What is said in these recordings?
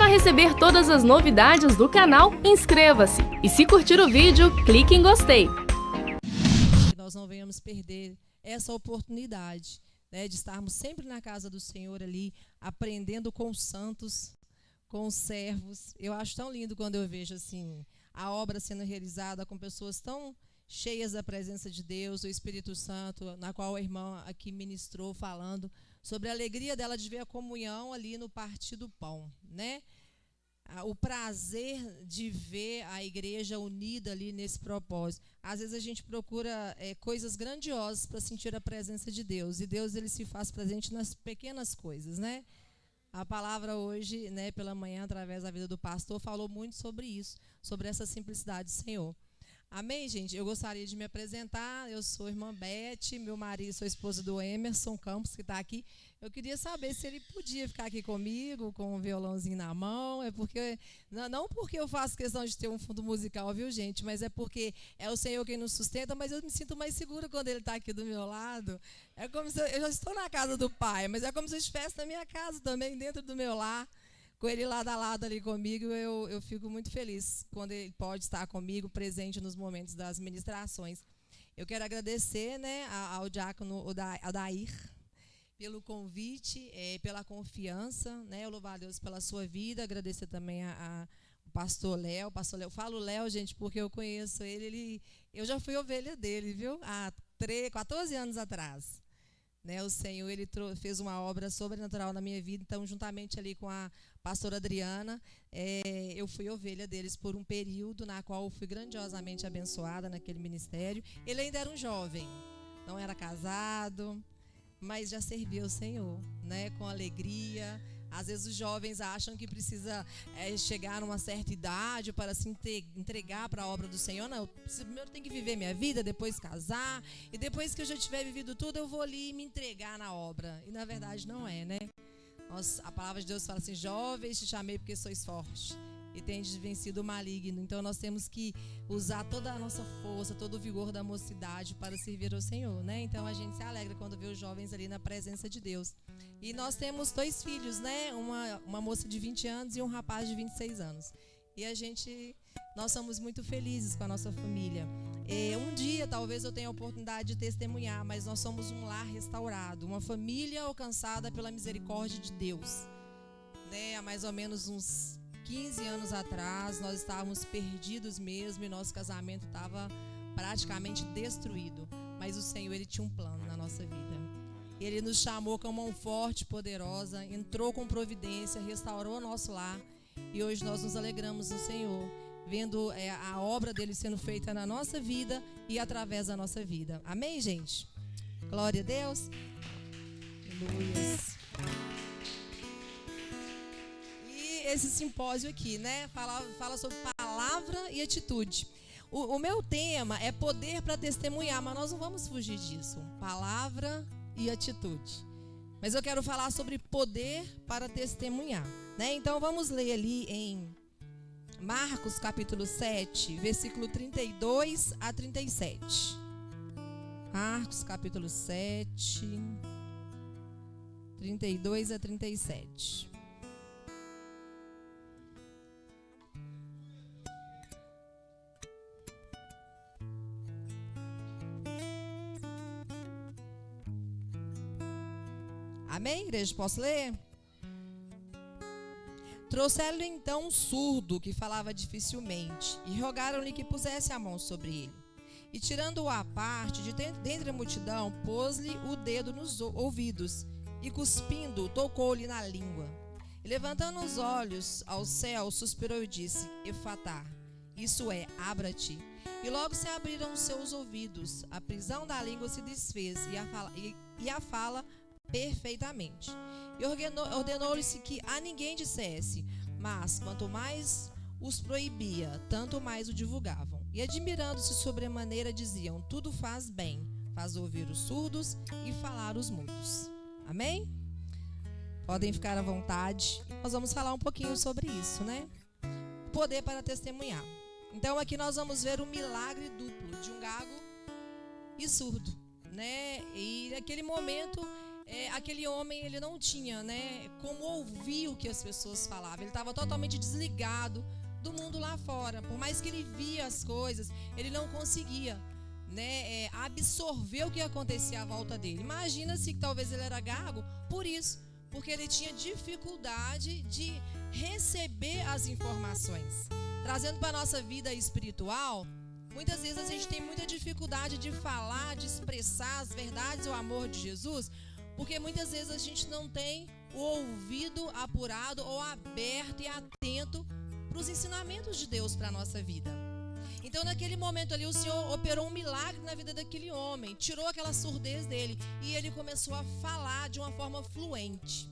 receber todas as novidades do canal, inscreva-se. E se curtir o vídeo, clique em gostei. Que nós não venhamos perder essa oportunidade, né, de estarmos sempre na casa do Senhor ali, aprendendo com os santos, com os servos. Eu acho tão lindo quando eu vejo assim a obra sendo realizada com pessoas tão cheias da presença de Deus, do Espírito Santo, na qual a irmã aqui ministrou falando sobre a alegria dela de ver a comunhão ali no partir do pão, né? O prazer de ver a igreja unida ali nesse propósito. Às vezes a gente procura coisas grandiosas para sentir a presença de Deus, e Deus ele se faz presente nas pequenas coisas, né? A palavra hoje, né, pela manhã, através da vida do pastor, falou muito sobre isso, sobre essa simplicidade do Senhor. Amém, gente? Eu gostaria de me apresentar. Eu sou a irmã Beth, meu marido, sou esposa do Emerson Campos, que está aqui. Eu queria saber se ele podia ficar aqui comigo, com um violãozinho na mão. É porque, não porque eu faço questão de ter um fundo musical, viu, gente? Mas é porque é o Senhor quem nos sustenta, mas eu me sinto mais segura quando ele está aqui do meu lado. É como se eu já estou na casa do Pai, mas é como se eu estivesse na minha casa também, dentro do meu lar. Com ele lado a lado ali comigo, eu fico muito feliz quando ele pode estar comigo, presente nos momentos das ministrações. Eu quero agradecer, né, ao diácono Odair pelo convite, pela confiança, né, eu louvo a Deus pela sua vida, agradecer também ao pastor Léo. Eu falo Léo, gente, porque eu conheço ele, eu já fui ovelha dele, viu, há 14 anos atrás. Né, o Senhor ele fez uma obra sobrenatural na minha vida, então juntamente ali com a pastora Adriana, eu fui ovelha deles por um período na qual eu fui grandiosamente abençoada naquele ministério. Ele ainda era um jovem, não era casado, mas já servia o Senhor, né, com alegria. Às vezes os jovens acham que precisa chegar numa certa idade para se entregar para a obra do Senhor. Não, primeiro tem que viver minha vida, depois casar, e depois que eu já tiver vivido tudo, eu vou ali me entregar na obra. E na verdade não é, né? A palavra de Deus fala assim: jovens, te chamei porque sois fortes e tendes vencido o maligno. Então nós temos que usar toda a nossa força, todo o vigor da mocidade para servir ao Senhor, né? Então a gente se alegra quando vê os jovens ali na presença de Deus. E nós temos 2 filhos, né? Uma moça de 20 anos e um rapaz de 26 anos. E nós somos muito felizes com a nossa família. Um dia talvez eu tenha a oportunidade de testemunhar, mas nós somos um lar restaurado, uma família alcançada pela misericórdia de Deus, né? Há mais ou menos uns 15 anos atrás, nós estávamos perdidos mesmo e nosso casamento estava praticamente destruído. Mas o Senhor, ele tinha um plano na nossa vida. Ele nos chamou com a mão forte, poderosa, entrou com providência, restaurou o nosso lar. E hoje nós nos alegramos no Senhor, vendo a obra dele sendo feita na nossa vida e através da nossa vida. Amém, gente? Glória a Deus. Aleluia. Esse simpósio aqui, né, fala sobre palavra e atitude. O meu tema é poder para testemunhar, mas nós não vamos fugir disso. Palavra e atitude. Mas eu quero falar sobre poder para testemunhar, né? Então vamos ler ali em Marcos capítulo 7, versículo 32 a 37. Marcos capítulo 7, 32 a 37. Amém, igreja? Posso ler? Trouxeram-lhe então um surdo que falava dificilmente e rogaram-lhe que pusesse a mão sobre ele. E tirando-o à parte, dentre a multidão, pôs-lhe o dedo nos ouvidos e, cuspindo, tocou-lhe na língua. E levantando os olhos ao céu, suspirou e disse: Efatá, isso é, abra-te. E logo se abriram os seus ouvidos, a prisão da língua se desfez e a fala perfeitamente. E ordenou-lhes que a ninguém dissesse, mas quanto mais os proibia, tanto mais o divulgavam. E admirando-se sobremaneira diziam: tudo faz bem, faz ouvir os surdos e falar os mudos. Amém? Podem ficar à vontade. Nós vamos falar um pouquinho sobre isso, né? Poder para testemunhar. Então aqui nós vamos ver o milagre duplo de um gago e surdo, né? E naquele momento aquele homem, ele não tinha, né, como ouvir o que as pessoas falavam. Ele estava totalmente desligado do mundo lá fora. Por mais que ele via as coisas, ele não conseguia, né, absorver o que acontecia à volta dele. Imagina-se que talvez ele era gago por isso, porque ele tinha dificuldade de receber as informações. Trazendo para a nossa vida espiritual, muitas vezes a gente tem muita dificuldade de falar, de expressar as verdades e o amor de Jesus, porque muitas vezes a gente não tem o ouvido apurado ou aberto e atento para os ensinamentos de Deus para a nossa vida. Então, naquele momento ali, o Senhor operou um milagre na vida daquele homem, tirou aquela surdez dele e ele começou a falar de uma forma fluente.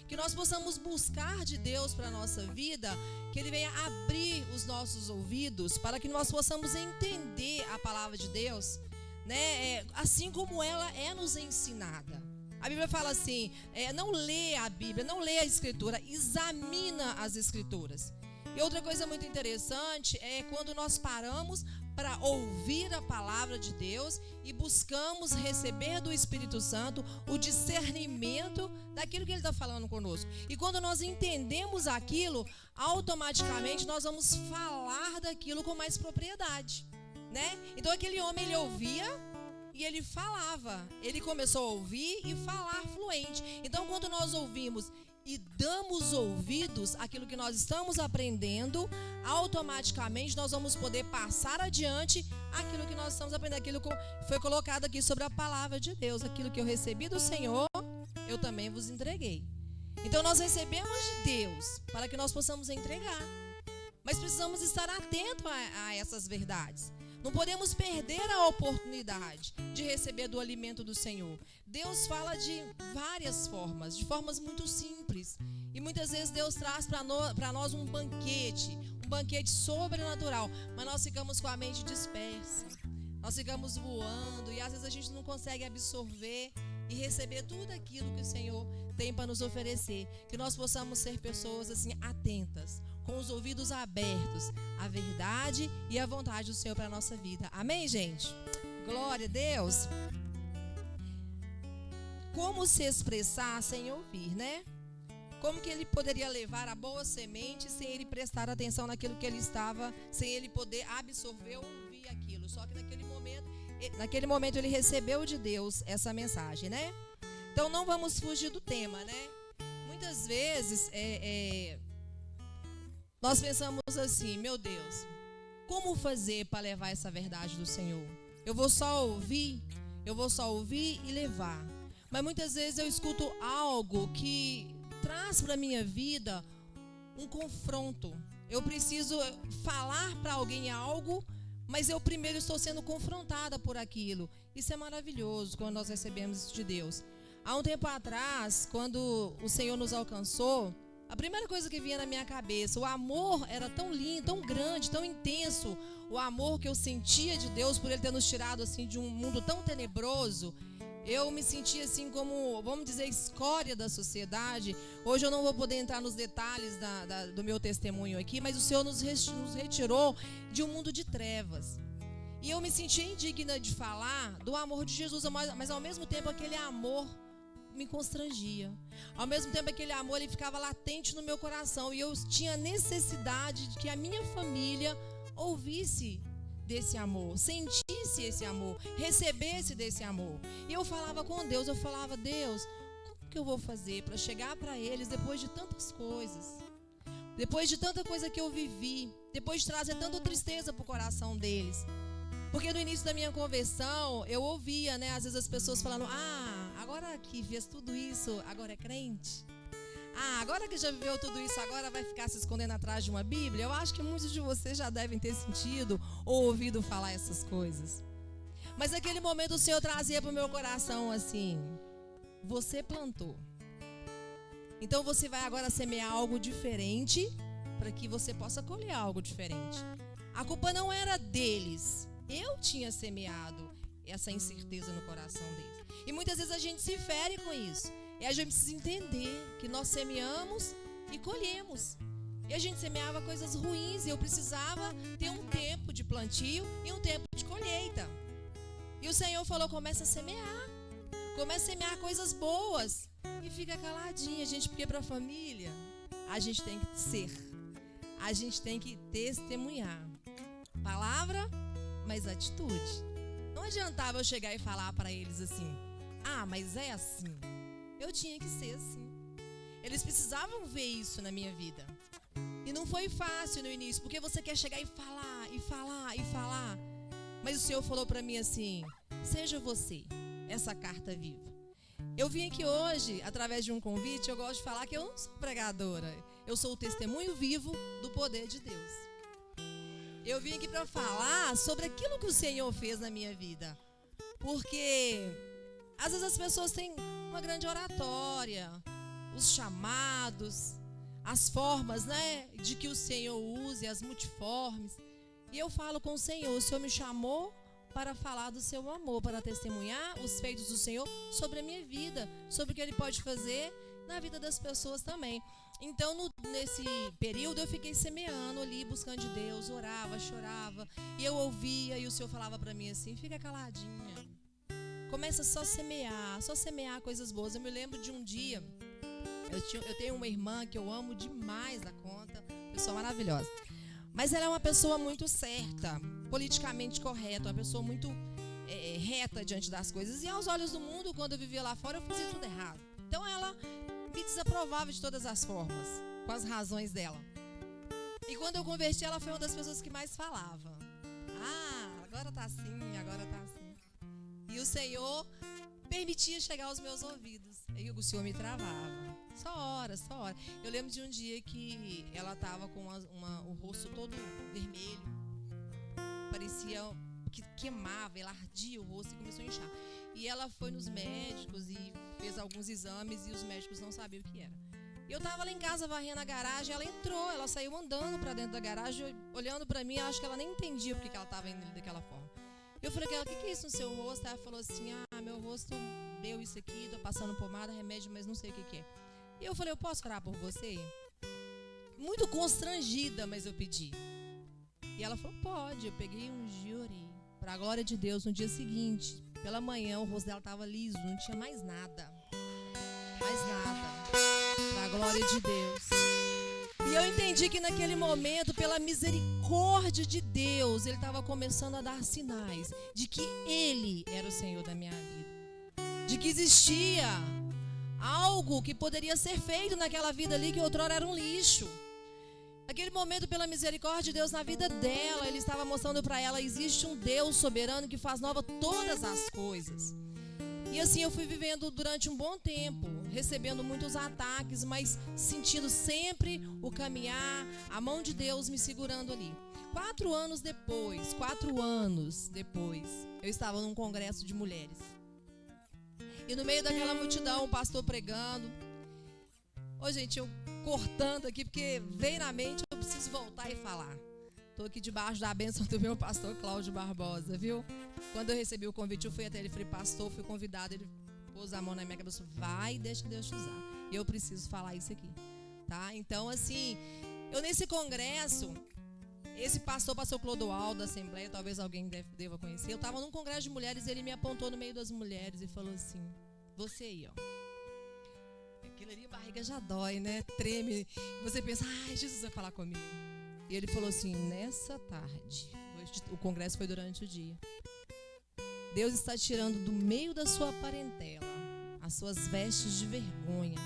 Que nós possamos buscar de Deus para a nossa vida, que Ele venha abrir os nossos ouvidos para que nós possamos entender a palavra de Deus, né? Assim como ela é nos ensinada. A Bíblia fala assim, não lê a Bíblia, não lê a Escritura, examina as Escrituras. E outra coisa muito interessante é quando nós paramos para ouvir a palavra de Deus e buscamos receber do Espírito Santo o discernimento daquilo que Ele está falando conosco. E quando nós entendemos aquilo, automaticamente nós vamos falar daquilo com mais propriedade, né? Então aquele homem, ele ouvia e ele falava. Ele começou a ouvir e falar fluente. Então quando nós ouvimos e damos ouvidos àquilo que nós estamos aprendendo, automaticamente nós vamos poder passar adiante aquilo que nós estamos aprendendo, aquilo que foi colocado aqui sobre a palavra de Deus. Aquilo que eu recebi do Senhor, eu também vos entreguei. Então nós recebemos de Deus para que nós possamos entregar, mas precisamos estar atentos a essas verdades. Não podemos perder a oportunidade de receber do alimento do Senhor. Deus fala de várias formas, de formas muito simples. E muitas vezes Deus traz para nós um banquete sobrenatural. Mas nós ficamos com a mente dispersa. Nós ficamos voando e às vezes a gente não consegue absorver e receber tudo aquilo que o Senhor tem para nos oferecer. Que nós possamos ser pessoas assim atentas, com os ouvidos abertos à verdade e à vontade do Senhor para a nossa vida. Amém, gente? Glória a Deus. Como se expressar sem ouvir, né? Como que ele poderia levar a boa semente sem ele prestar atenção naquilo que ele estava, sem ele poder absorver ou ouvir aquilo? Só que naquele momento ele recebeu de Deus essa mensagem, né? Então não vamos fugir do tema, né? Muitas vezes nós pensamos assim, meu Deus, como fazer para levar essa verdade do Senhor? Eu vou só ouvir e levar. Mas muitas vezes eu escuto algo que traz para a minha vida um confronto. Eu preciso falar para alguém algo, mas eu primeiro estou sendo confrontada por aquilo. Isso é maravilhoso quando nós recebemos isso de Deus. Há um tempo atrás, quando o Senhor nos alcançou, a primeira coisa que vinha na minha cabeça, o amor era tão lindo, tão grande, tão intenso, o amor que eu sentia de Deus por Ele ter nos tirado assim de um mundo tão tenebroso. Eu me sentia assim como, vamos dizer, escória da sociedade. Hoje eu não vou poder entrar nos detalhes do meu testemunho aqui, mas o Senhor nos retirou de um mundo de trevas. E eu me sentia indigna de falar do amor de Jesus, mas ao mesmo tempo aquele amor me constrangia. Ao mesmo tempo aquele amor ele ficava latente no meu coração e eu tinha necessidade de que a minha família ouvisse desse amor, sentisse esse amor, recebesse desse amor. E eu falava com Deus, eu falava, Deus, como que eu vou fazer para chegar para eles depois de tantas coisas? Depois de tanta coisa que eu vivi, depois de trazer tanta tristeza para o coração deles. Porque no início da minha conversão, eu ouvia, né, às vezes as pessoas falando, agora que fez tudo isso, agora é crente? Agora que já viveu tudo isso, agora vai ficar se escondendo atrás de uma Bíblia? Eu acho que muitos de vocês já devem ter sentido ou ouvido falar essas coisas. Mas naquele momento o Senhor trazia para o meu coração assim, você plantou. Então você vai agora semear algo diferente para que você possa colher algo diferente. A culpa não era deles. Eu tinha semeado essa incerteza no coração deles. E muitas vezes a gente se fere com isso. E a gente precisa entender que nós semeamos e colhemos. E a gente semeava coisas ruins e eu precisava ter um tempo de plantio e um tempo de colheita. E o Senhor falou, começa a semear. Começa a semear coisas boas e fica caladinha, gente, porque para a família a gente tem que ser, a gente tem que testemunhar. Palavra, mas atitude. Não adiantava eu chegar e falar para eles assim: ah, mas é assim. Eu tinha que ser assim. Eles precisavam ver isso na minha vida. E não foi fácil no início, porque você quer chegar e falar, e falar, e falar. Mas o Senhor falou para mim assim: seja você essa carta viva. Eu vim aqui hoje, através de um convite, eu gosto de falar que eu não sou pregadora. Eu sou o testemunho vivo do poder de Deus. Eu vim aqui para falar sobre aquilo que o Senhor fez na minha vida. Porque às vezes as pessoas têm uma grande oratória, os chamados, as formas, né, de que o Senhor use, as multiformes. E eu falo com o Senhor: o Senhor me chamou para falar do seu amor, para testemunhar os feitos do Senhor sobre a minha vida, sobre o que Ele pode fazer na vida das pessoas também. Então, nesse período, eu fiquei semeando ali, buscando de Deus, orava, chorava, e eu ouvia, e o Senhor falava para mim assim: fica caladinha, começa só a semear coisas boas. Eu me lembro de um dia, eu tenho uma irmã que eu amo demais da conta, pessoa maravilhosa. Mas ela é uma pessoa muito certa, politicamente correta, uma pessoa muito reta diante das coisas. E aos olhos do mundo, quando eu vivia lá fora, eu fazia tudo errado. Então ela me desaprovava de todas as formas, com as razões dela. E quando eu converti, ela foi uma das pessoas que mais falava: ah, agora tá assim, agora tá assim. E o Senhor permitia chegar aos meus ouvidos. Aí o Senhor me travava. Só hora. Eu lembro de um dia que ela estava com o rosto todo vermelho. Parecia que queimava, ela ardia o rosto e começou a inchar. E ela foi nos médicos e fez alguns exames e os médicos não sabiam o que era. E eu estava lá em casa varrendo a garagem, ela entrou, ela saiu andando para dentro da garagem, olhando para mim. Eu acho que ela nem entendia porque ela estava indo daquela forma. Eu falei com ela: o que é isso no seu rosto? Ela falou assim: ah, meu rosto deu isso aqui, tô passando pomada, remédio, mas não sei o que é. E eu falei: eu posso orar por você? Muito constrangida, mas eu pedi. E ela falou: pode. Eu peguei um orei. Para a glória de Deus, no dia seguinte, pela manhã, o rosto dela estava liso, não tinha mais nada. Para a glória de Deus. E eu entendi que naquele momento, pela misericórdia de Deus, Ele estava começando a dar sinais de que Ele era o Senhor da minha vida. De que existia algo que poderia ser feito naquela vida ali, que outrora era um lixo. Naquele momento, pela misericórdia de Deus na vida dela, Ele estava mostrando para ela: existe um Deus soberano que faz nova todas as coisas. E assim eu fui vivendo durante um bom tempo, recebendo muitos ataques, mas sentindo sempre o caminhar, a mão de Deus me segurando ali. 4 anos depois, eu estava num congresso de mulheres. E no meio daquela multidão, o pastor pregando. Ô, gente, eu cortando aqui, porque veio na mente, eu preciso voltar e falar. Estou aqui debaixo da bênção do meu pastor Cláudio Barbosa, viu? Quando eu recebi o convite, eu fui até ele, falei: pastor, fui convidado. Ele pôs a mão na minha cabeça: vai, deixa Deus te usar. E eu preciso falar isso aqui, tá? Então, assim, eu nesse congresso, esse pastor Clodoaldo da Assembleia, talvez alguém deva conhecer. Eu estava num congresso de mulheres e ele me apontou no meio das mulheres e falou assim: você aí, ó. Aquilo ali, a barriga já dói, né? Treme. Você pensa: ai, Jesus vai falar comigo. E ele falou assim: nessa tarde, o congresso foi durante o dia, Deus está tirando do meio da sua parentela as suas vestes de vergonha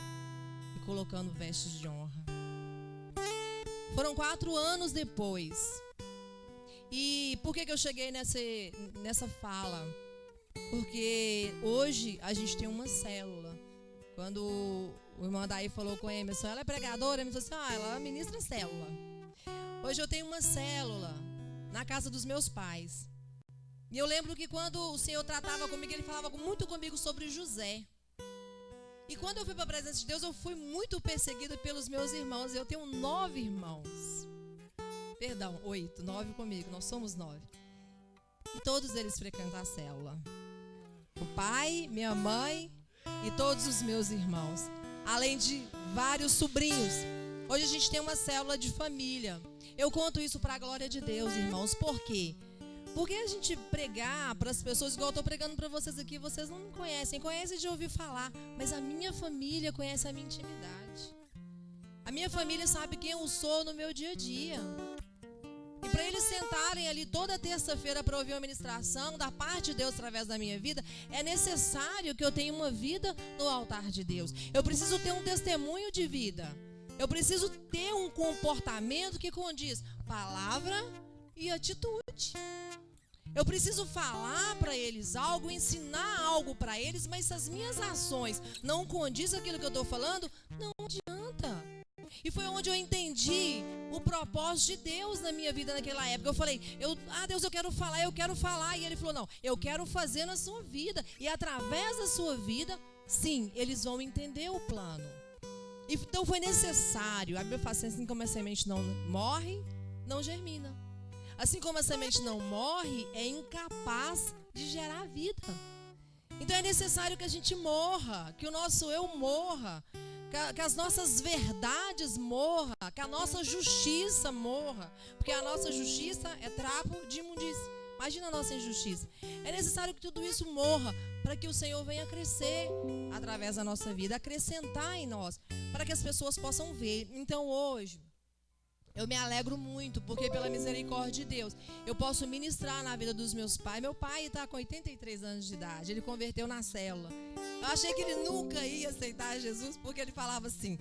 e colocando vestes de honra. Foram 4 anos depois. E por que eu cheguei nessa fala? Porque hoje a gente tem uma célula. Quando o irmão Daí falou com a Emerson: ela é pregadora? Ele falou assim: ela ministra célula. Hoje eu tenho uma célula na casa dos meus pais. E eu lembro que quando o Senhor tratava comigo, Ele falava muito comigo sobre José. E quando eu fui para a presença de Deus, eu fui muito perseguida pelos meus irmãos. Eu tenho 9 irmãos. Perdão, 8, 9 comigo, nós somos 9. E todos eles frequentam a célula. O pai, minha mãe e todos os meus irmãos. Além de vários sobrinhos. Hoje a gente tem uma célula de família. Eu conto isso para a glória de Deus, irmãos. Por quê? Porque a gente pregar para as pessoas, igual eu estou pregando para vocês aqui, vocês não me conhecem, conhecem de ouvir falar, mas a minha família conhece a minha intimidade. A minha família sabe quem eu sou no meu dia a dia. E para eles sentarem ali toda terça-feira para ouvir uma ministração da parte de Deus através da minha vida, é necessário que eu tenha uma vida no altar de Deus. Eu preciso ter um testemunho de vida. Eu preciso ter um comportamento que condiz palavra e atitude. Eu preciso falar para eles algo, ensinar algo para eles, mas se as minhas ações não condizem aquilo que eu estou falando, não adianta. E foi onde eu entendi o propósito de Deus na minha vida naquela época. Eu falei, Deus, eu quero falar. E Ele falou, não, eu quero fazer na sua vida. E através da sua vida, sim, eles vão entender o plano. Então foi necessário. A Bíblia fala assim como a semente não morre, não germina. Assim como a semente não morre, é incapaz de gerar vida. Então é necessário que a gente morra, que o nosso eu morra, que as nossas verdades morram, que a nossa justiça morra. Porque a nossa justiça é trapo de imundície. Imagina a nossa injustiça. É necessário que tudo isso morra para que o Senhor venha crescer através da nossa vida, acrescentar em nós, para que as pessoas possam ver. Então hoje, eu me alegro muito, porque pela misericórdia de Deus, eu posso ministrar na vida dos meus pais. Meu pai está com 83 anos de idade, ele converteu na célula. Eu achei que ele nunca ia aceitar Jesus, porque ele falava assim,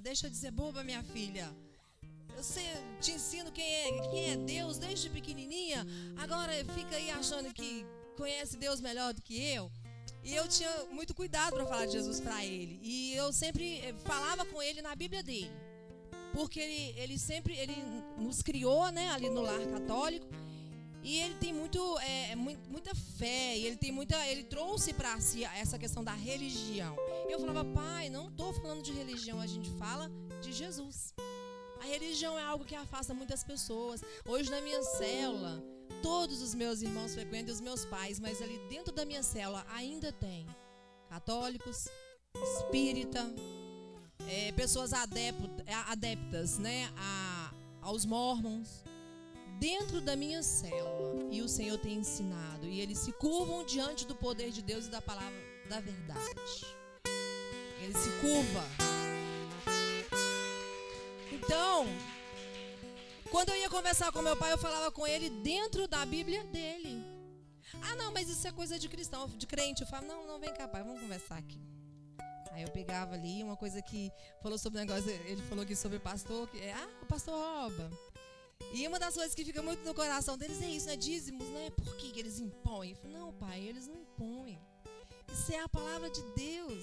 deixa de ser boba, minha filha. Eu te ensino quem é Deus desde pequenininha, agora fica aí achando que conhece Deus melhor do que eu. E eu tinha muito cuidado para falar de Jesus para ele. E eu sempre falava com ele na Bíblia dele. Porque ele nos criou, né, ali no lar católico. E ele tem muita fé. E ele trouxe para si essa questão da religião. Eu falava, pai, não estou falando de religião, a gente fala de Jesus. A religião é algo que afasta muitas pessoas. Hoje na minha célula, todos os meus irmãos frequentam, os meus pais, mas ali dentro da minha célula ainda tem católicos, espírita, pessoas adeptas, né, aos mormons, dentro da minha célula. E o Senhor tem ensinado, e eles se curvam diante do poder de Deus e da palavra da verdade. Eles se curvam. Então, quando eu ia conversar com meu pai, eu falava com ele dentro da Bíblia dele. Não, mas isso é coisa de cristão, de crente. Eu falo, não, vem cá, pai, vamos conversar aqui. Aí eu pegava ali uma coisa que falou sobre o negócio, ele falou aqui sobre o pastor, o pastor rouba. E uma das coisas que fica muito no coração deles é isso, né? Dízimos, né? Por que eles impõem? Eu falo, não, pai, eles não impõem. Isso é a palavra de Deus,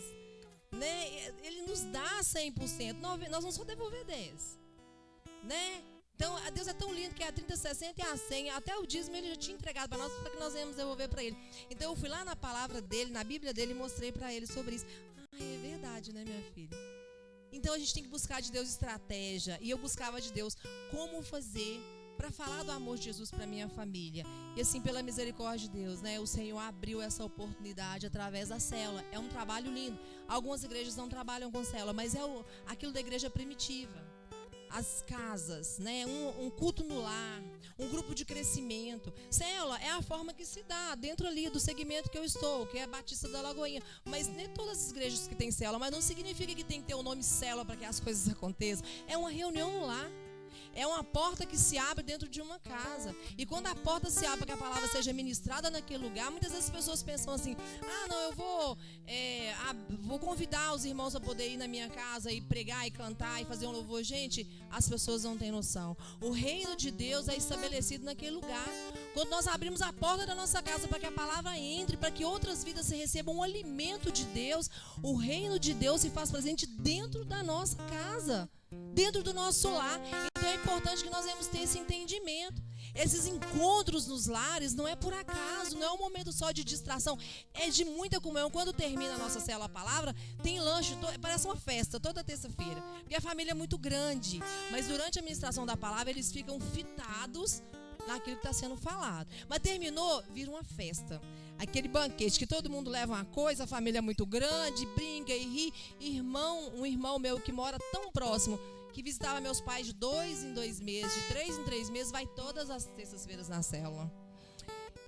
né? Ele nos dá 100%, nós vamos só devolver 10%, né? Então, Deus é tão lindo que é a 30, 60 e a 100, até o dízimo ele já tinha entregado para nós, para que nós íamos devolver para ele. Então, eu fui lá na palavra dele, na Bíblia dele, e mostrei para ele sobre isso. É verdade, né, minha filha? Então, a gente tem que buscar de Deus estratégia. E eu buscava de Deus como fazer para falar do amor de Jesus para minha família. E assim, pela misericórdia de Deus, né, o Senhor abriu essa oportunidade através da célula. É um trabalho lindo. Algumas igrejas não trabalham com célula, mas é aquilo da igreja primitiva. As casas, né? Um culto no lar, um grupo de crescimento. Célula é a forma que se dá dentro ali do segmento que eu estou, que é a Batista da Lagoinha. Mas nem todas as igrejas que têm célula, mas não significa que tem que ter o nome célula para que as coisas aconteçam. É uma reunião no lar. É uma porta que se abre dentro de uma casa. E quando a porta se abre para que a palavra seja ministrada naquele lugar, muitas vezes as pessoas pensam assim, não, eu vou convidar os irmãos a poder ir na minha casa e pregar e cantar e fazer um louvor. Gente, as pessoas não têm noção. O reino de Deus é estabelecido naquele lugar. Quando nós abrimos a porta da nossa casa para que a palavra entre, para que outras vidas se recebam um alimento de Deus, o reino de Deus se faz presente dentro da nossa casa, dentro do nosso lar. Então é importante que nós venhamos ter esse entendimento. Esses encontros nos lares não é por acaso, não é um momento só de distração, é de muita comunhão. Quando termina a nossa célula, a palavra, tem lanche, parece uma festa toda terça-feira, porque a família é muito grande, mas durante a ministração da palavra eles ficam fitados naquilo que está sendo falado. Mas terminou, vira uma festa. Aquele banquete que todo mundo leva uma coisa, a família é muito grande, brinca e ri. Um irmão meu que mora tão próximo, que visitava meus pais de 2 em 2 meses, de 3 em 3 meses, vai todas as terças-feiras na célula.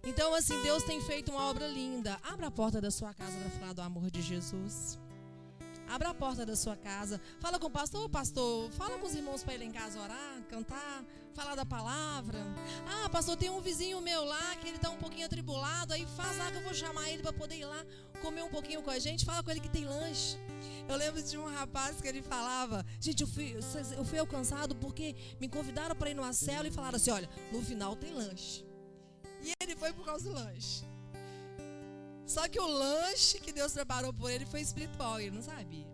Então, assim, Deus tem feito uma obra linda. Abra a porta da sua casa para falar do amor de Jesus. Abra a porta da sua casa. Fala com o pastor. Pastor, fala com os irmãos para ir lá em casa orar, cantar, falar da palavra. Ah, pastor, tem um vizinho meu lá que ele está um pouquinho atribulado. Aí faz lá que eu vou chamar ele para poder ir lá comer um pouquinho com a gente. Fala com ele que tem lanche. Eu lembro de um rapaz que ele falava: gente, eu fui alcançado porque me convidaram para ir numa célula e falaram assim: olha, no final tem lanche. E ele foi por causa do lanche. Só que o lanche que Deus preparou por ele foi espiritual, ele não sabia.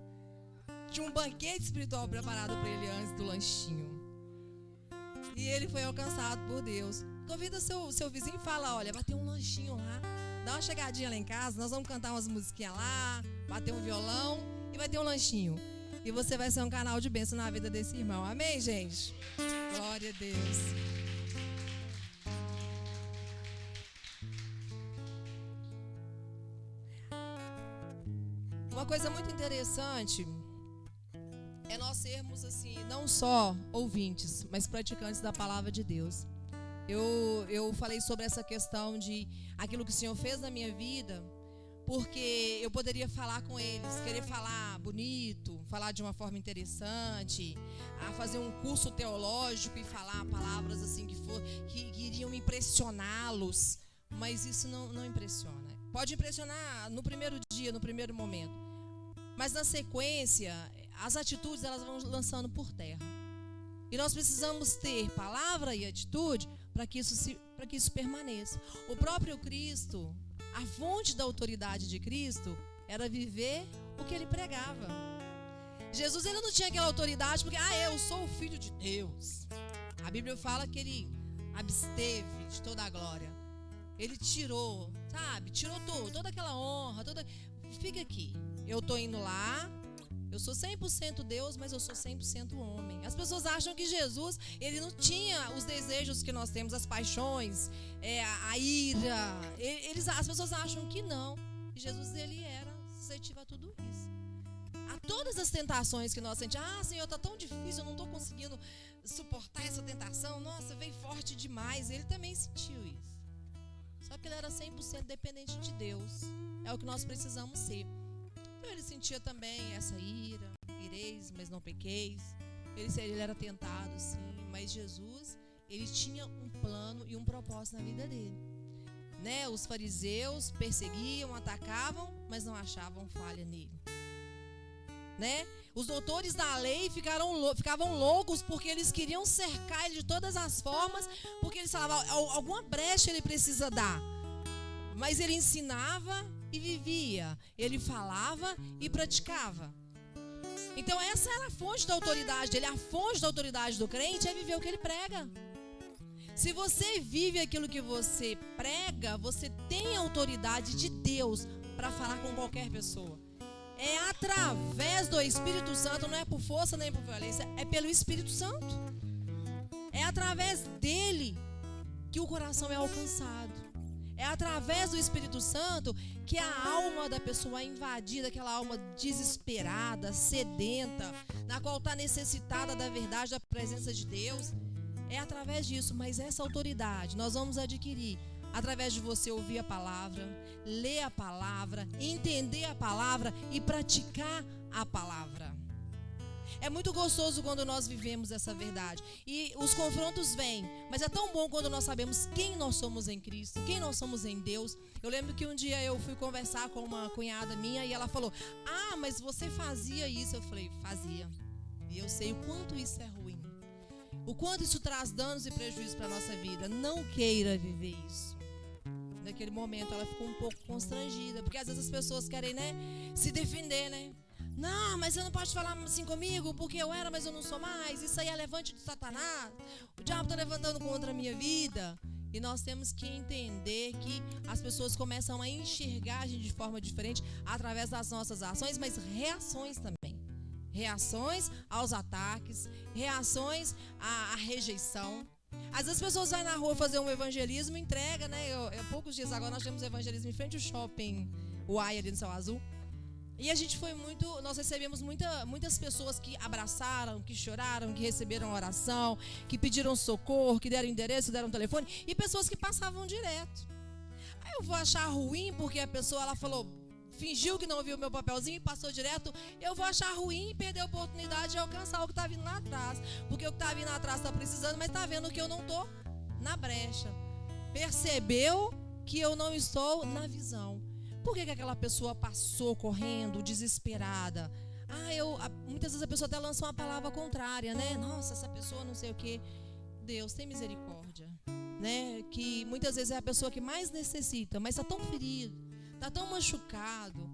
Tinha um banquete espiritual preparado para ele antes do lanchinho. E ele foi alcançado por Deus. Convida seu vizinho e fala: olha, vai ter um lanchinho lá. Dá uma chegadinha lá em casa, nós vamos cantar umas musiquinhas lá, bater um violão e vai ter um lanchinho. E você vai ser um canal de bênção na vida desse irmão. Amém, gente? Glória a Deus. Uma coisa muito interessante é nós sermos assim, não só ouvintes, mas praticantes da palavra de Deus. Eu falei sobre essa questão de aquilo que o Senhor fez na minha vida, porque eu poderia falar com eles, querer falar bonito, falar de uma forma interessante, fazer um curso teológico e falar palavras assim que iriam impressioná-los, mas isso não impressiona. Pode impressionar no primeiro dia, no primeiro momento, mas na sequência, as atitudes elas vão lançando por terra. E nós precisamos ter palavra e atitude para que isso permaneça. O próprio Cristo, a fonte da autoridade de Cristo era viver o que ele pregava. Jesus ele não tinha aquela autoridade porque eu sou o filho de Deus. A Bíblia fala que ele absteve de toda a glória. Ele tirou, tirou toda aquela honra, fica aqui. Eu estou indo lá, eu sou 100% Deus, mas eu sou 100% homem. As pessoas acham que Jesus, ele não tinha os desejos que nós temos, as paixões, a ira. As pessoas acham que não. E Jesus, ele era suscetível a tudo isso. A todas as tentações que nós sentimos. Senhor, está tão difícil, eu não estou conseguindo suportar essa tentação. Nossa, veio forte demais. Ele também sentiu isso. Só que ele era 100% dependente de Deus. É o que nós precisamos ser. Então ele sentia também essa ira. Ireis, mas não pequeis. Ele era tentado, sim. Mas Jesus, ele tinha um plano e um propósito na vida dele. Os fariseus perseguiam, atacavam, mas não achavam falha nele. Os doutores da lei ficavam loucos porque eles queriam cercar ele de todas as formas, porque eles falavam, alguma brecha ele precisa dar. Mas ele ensinava e vivia, ele falava e praticava. Então essa era a fonte da autoridade dele. A fonte da autoridade do crente é viver o que ele prega. Se você vive aquilo que você prega, você tem a autoridade de Deus para falar com qualquer pessoa. É através do Espírito Santo, não é por força nem por violência, é pelo Espírito Santo. É através dele que o coração é alcançado. É através do Espírito Santo que a alma da pessoa é invadida, aquela alma desesperada, sedenta, na qual está necessitada da verdade, da presença de Deus. É através disso, mas essa autoridade nós vamos adquirir através de você ouvir a palavra, ler a palavra, entender a palavra e praticar a palavra. É muito gostoso quando nós vivemos essa verdade. E os confrontos vêm, mas é tão bom quando nós sabemos quem nós somos em Cristo, quem nós somos em Deus. Eu lembro que um dia eu fui conversar com uma cunhada minha e ela falou, mas você fazia isso. Eu falei, fazia. E eu sei o quanto isso é ruim. O quanto isso traz danos e prejuízos para a nossa vida. Não queira viver isso. Naquele momento ela ficou um pouco constrangida, porque às vezes as pessoas querem, se defender, Não, mas você não pode falar assim comigo, porque eu era, mas eu não sou mais. Isso aí é levante de Satanás. O diabo está levantando contra a minha vida. E nós temos que entender que as pessoas começam a enxergar a gente de forma diferente através das nossas ações, mas reações também. Reações aos ataques, reações à rejeição. Às vezes as pessoas vão na rua fazer um evangelismo e entrega, Há poucos dias agora nós temos evangelismo em frente ao shopping Uai, ali no Céu Azul. E a gente nós recebemos muitas pessoas que abraçaram, que choraram, que receberam oração, que pediram socorro, que deram endereço, deram telefone, e pessoas que passavam direto. Aí eu vou achar ruim porque a pessoa, ela falou, fingiu que não viu o meu papelzinho e passou direto. Eu vou achar ruim e perder a oportunidade de alcançar o que está vindo lá atrás. Porque o que está vindo lá atrás está precisando, mas está vendo que eu não estou na brecha. Percebeu que eu não estou na visão. Por que aquela pessoa passou correndo, desesperada? Muitas vezes a pessoa até lança uma palavra contrária, né? Nossa, essa pessoa não sei o quê. Deus, tem misericórdia, né? Que muitas vezes é a pessoa que mais necessita, mas está tão ferido, está tão machucado.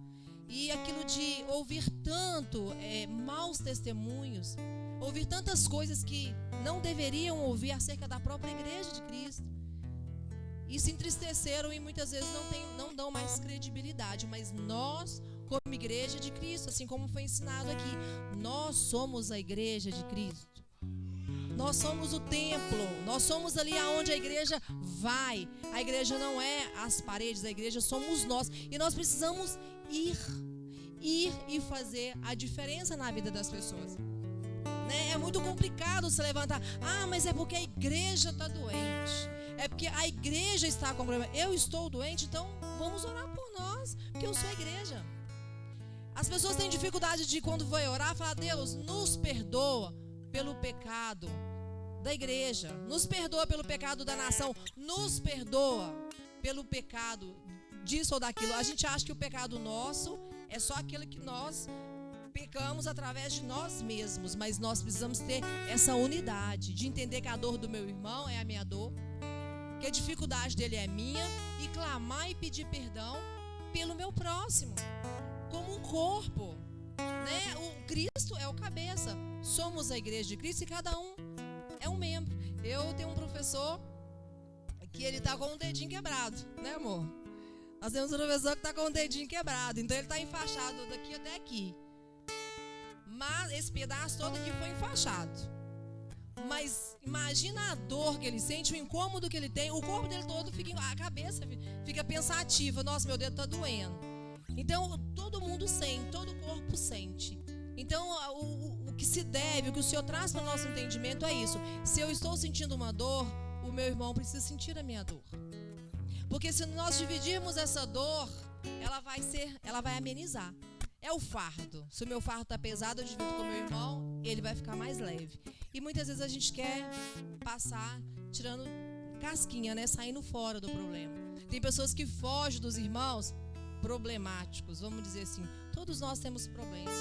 E aquilo de ouvir tanto maus testemunhos, ouvir tantas coisas que não deveriam ouvir acerca da própria igreja de Cristo. E se entristeceram e muitas vezes não dão mais credibilidade. Mas nós, como igreja de Cristo, assim como foi ensinado aqui, nós somos a igreja de Cristo. Nós somos o templo, nós somos ali aonde a igreja vai. A igreja não é as paredes, a igreja somos nós. E nós precisamos ir e fazer a diferença na vida das pessoas. Né? É muito complicado se levantar. Mas é porque a igreja está doente. É porque a igreja está com problema. Eu estou doente, então vamos orar por nós, porque eu sou a igreja. As pessoas têm dificuldade de, quando vai orar, falar: Deus, nos perdoa pelo pecado da igreja, nos perdoa pelo pecado da nação, nos perdoa pelo pecado disso ou daquilo. A gente acha que o pecado nosso é só aquilo que nós pecamos através de nós mesmos, mas nós precisamos ter essa unidade de entender que a dor do meu irmão é a minha dor, que a dificuldade dele é minha, e clamar e pedir perdão pelo meu próximo, como um corpo, né? O Cristo é o cabeça, somos a igreja de Cristo e cada um é um membro. Eu tenho um professor que ele está com um dedinho quebrado, né, amor? Nós temos um professor que está com um dedinho quebrado, então ele está enfaixado daqui até aqui, mas esse pedaço todo aqui foi enfaixado. Mas imagina a dor que ele sente, o incômodo que ele tem, o corpo dele todo a cabeça fica pensativa. Nossa, meu dedo está doendo. Então, todo mundo sente, todo o corpo sente. Então, o que se deve, o que o Senhor traz para o nosso entendimento é isso. Se eu estou sentindo uma dor, o meu irmão precisa sentir a minha dor. Porque se nós dividirmos essa dor, ela vai amenizar. É o fardo. Se o meu fardo está pesado, eu divido com o meu irmão, ele vai ficar mais leve. E muitas vezes a gente quer passar tirando casquinha, né? Saindo fora do problema. Tem pessoas que fogem dos irmãos problemáticos, vamos dizer assim. Todos nós temos problemas.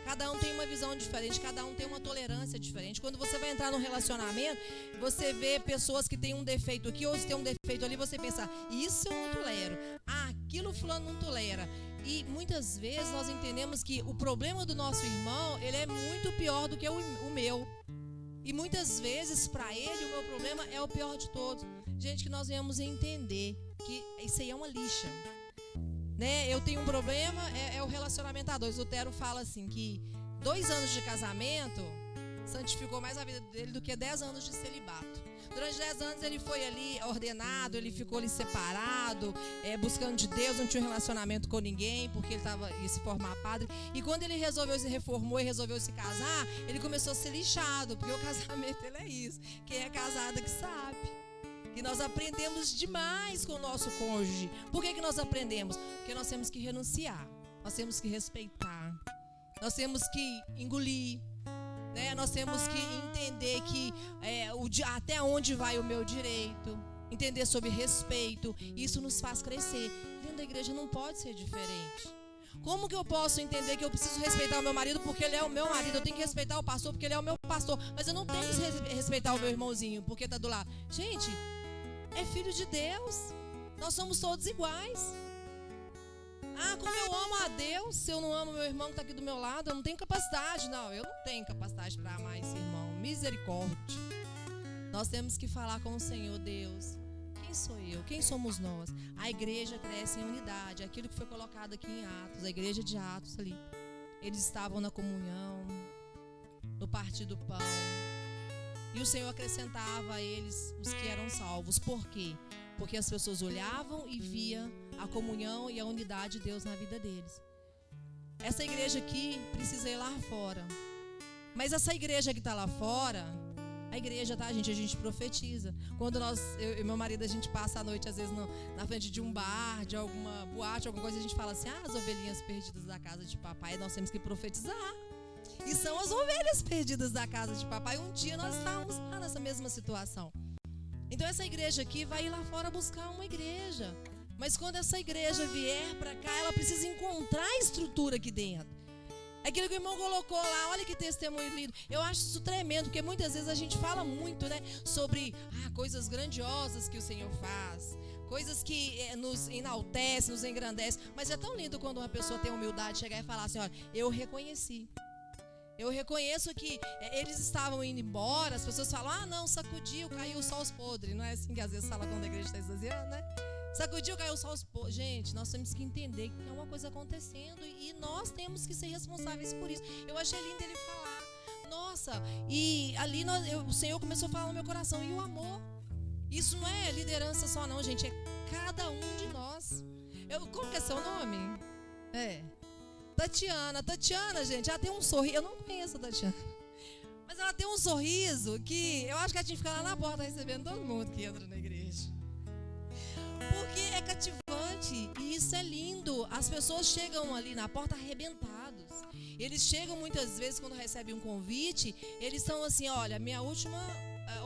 Cada um tem uma visão diferente, cada um tem uma tolerância diferente. Quando você vai entrar num relacionamento, você vê pessoas que têm um defeito aqui, ou se tem um defeito ali, você pensa: isso eu não tolero. Aquilo fulano não tolera. E muitas vezes nós entendemos que o problema do nosso irmão, ele é muito pior do que o meu. E muitas vezes, para ele, o meu problema é o pior de todos. Gente, que nós venhamos entender que isso aí é uma lixa. Né? Eu tenho um problema, é o relacionamento a dois. O Lutero fala assim, que 2 anos de casamento santificou mais a vida dele do que 10 anos de celibato. Durante 10 anos ele foi ali ordenado, ele ficou ali separado, buscando de Deus, não tinha um relacionamento com ninguém, porque ele ia se formar padre. E quando ele se reformou e resolveu se casar, ele começou a ser lixado, porque o casamento ele é isso. Quem é casado que sabe. E nós aprendemos demais com o nosso cônjuge. Por que nós aprendemos? Porque nós temos que renunciar, nós temos que respeitar, nós temos que engolir. Né? Nós temos que entender que até onde vai o meu direito, entender sobre respeito. Isso nos faz crescer. Dentro da igreja não pode ser diferente. Como que eu posso entender que eu preciso respeitar o meu marido porque ele é o meu marido? Eu tenho que respeitar o pastor porque ele é o meu pastor. Mas eu não tenho que respeitar o meu irmãozinho porque está do lado. Gente, é filho de Deus. Nós somos todos iguais. Como eu amo a Deus, se eu não amo meu irmão que está aqui do meu lado, eu não tenho capacidade. Não, eu não tenho capacidade para amar esse irmão. Misericórdia. Nós temos que falar com o Senhor: Deus, quem sou eu? Quem somos nós? A igreja cresce em unidade. Aquilo que foi colocado aqui em Atos, a igreja de Atos ali. Eles estavam na comunhão, no partir do pão. E o Senhor acrescentava a eles os que eram salvos. Por quê? Porque as pessoas olhavam e viam a comunhão e a unidade de Deus na vida deles. Essa igreja aqui precisa ir lá fora. Mas essa igreja que está lá fora, A igreja, tá, gente? A gente profetiza. Quando eu e meu marido, a gente passa a noite, às vezes, na frente de um bar, de alguma boate, alguma coisa, a gente fala assim, as ovelhinhas perdidas da casa de papai, nós temos que profetizar. E são as ovelhas perdidas da casa de papai. Um dia nós estávamos lá nessa mesma situação. Então essa igreja aqui vai ir lá fora buscar uma igreja. Mas quando essa igreja vier para cá, ela precisa encontrar a estrutura aqui dentro. Aquilo que o irmão colocou lá, olha que testemunho lindo. Eu acho isso tremendo, porque muitas vezes a gente fala muito, né, sobre coisas grandiosas que o Senhor faz, coisas que nos enaltecem, nos engrandecem. Mas é tão lindo quando uma pessoa tem humildade, chegar e falar assim, olha, eu reconheci. Eu reconheço que eles estavam indo embora, as pessoas falam, não, sacudiu, caiu só os podres. Não é assim que às vezes fala quando a igreja está esvaziando, né? Sacudiu, caiu só os podres. Gente, nós temos que entender que tem uma coisa acontecendo e nós temos que ser responsáveis por isso. Eu achei lindo ele falar, nossa, e ali o Senhor começou a falar no meu coração, e o amor. Isso não é liderança só não, gente, é cada um de nós. Como que é seu nome? Tatiana, gente, ela tem um sorriso. Eu não conheço a Tatiana, mas ela tem um sorriso que eu acho que ela tinha que ficar lá na porta recebendo todo mundo que entra na igreja, porque é cativante e isso é lindo. As pessoas chegam ali na porta arrebentados. Eles chegam muitas vezes quando recebem um convite, eles estão assim, olha, minha última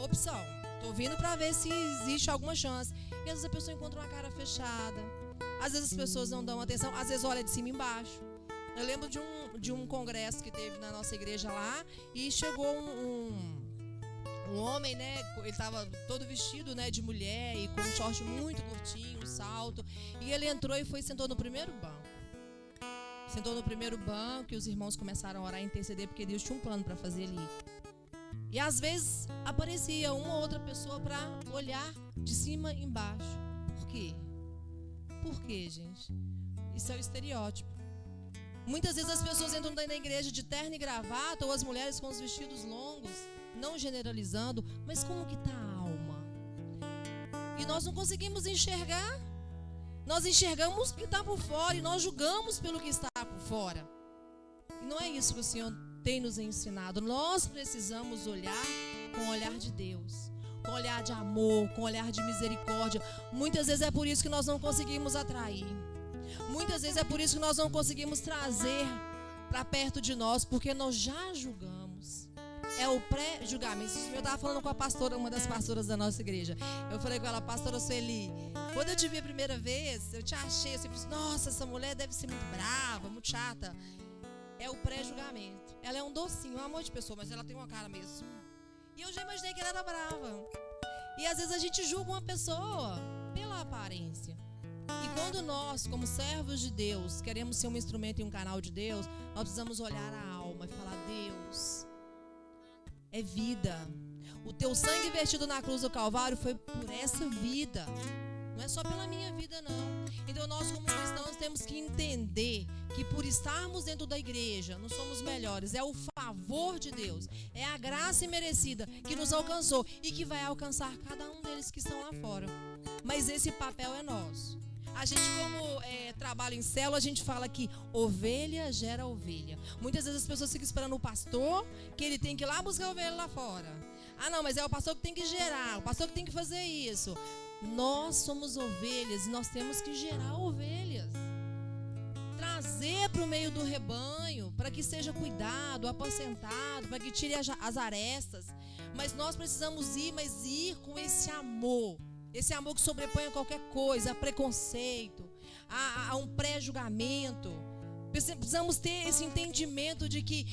opção, tô vindo para ver se existe alguma chance. E às vezes a pessoa encontra uma cara fechada, às vezes as pessoas não dão atenção, às vezes olha de cima e embaixo. Eu lembro de um congresso que teve na nossa igreja lá, e chegou um homem, né? Ele estava todo vestido, né, de mulher e com um short muito curtinho, um salto. E ele entrou e sentou no primeiro banco. Sentou no primeiro banco e os irmãos começaram a orar e interceder, porque Deus tinha um plano para fazer ali. E às vezes aparecia uma ou outra pessoa para olhar de cima e embaixo. Por quê? Por quê, gente? Isso é o estereótipo. Muitas vezes as pessoas entram na igreja de terno e gravata, ou as mulheres com os vestidos longos, não generalizando, mas como que está a alma? E nós não conseguimos enxergar. Nós enxergamos o que está por fora e nós julgamos pelo que está por fora. E não é isso que o Senhor tem nos ensinado. Nós precisamos olhar com o olhar de Deus, com o olhar de amor, com o olhar de misericórdia. Muitas vezes é por isso que nós não conseguimos atrair. Muitas vezes é por isso que nós não conseguimos trazer para perto de nós, porque nós já julgamos. É o pré-julgamento. Eu estava falando com a pastora, uma das pastoras da nossa igreja. Eu falei com ela, pastora Sueli, quando eu te vi a primeira vez, eu te achei, eu disse, nossa, essa mulher deve ser muito brava, muito chata. É o pré-julgamento. Ela é um docinho, um amor de pessoa, mas ela tem uma cara mesmo. E eu já imaginei que ela era brava. E às vezes a gente julga uma pessoa pela aparência. E quando nós, como servos de Deus, queremos ser um instrumento e um canal de Deus, nós precisamos olhar a alma e falar, Deus, é vida. O teu sangue vertido na cruz do Calvário foi por essa vida. Não é só pela minha vida, não. Então nós, como cristãos, temos que entender que por estarmos dentro da igreja, não somos melhores. É o favor de Deus, é a graça imerecida que nos alcançou e que vai alcançar cada um deles que estão lá fora. Mas esse papel é nosso. A gente, como trabalha em célula, a gente fala que ovelha gera ovelha. Muitas vezes as pessoas ficam esperando o pastor, que ele tem que ir lá buscar a ovelha lá fora. Não, mas é o pastor que tem que gerar, o pastor que tem que fazer isso. Nós somos ovelhas e nós temos que gerar ovelhas. Trazer para o meio do rebanho, para que seja cuidado, apacentado, para que tire as arestas. Mas nós precisamos ir com esse amor. Esse amor que sobrepõe a qualquer coisa, a preconceito, a um pré-julgamento. Precisamos ter esse entendimento de que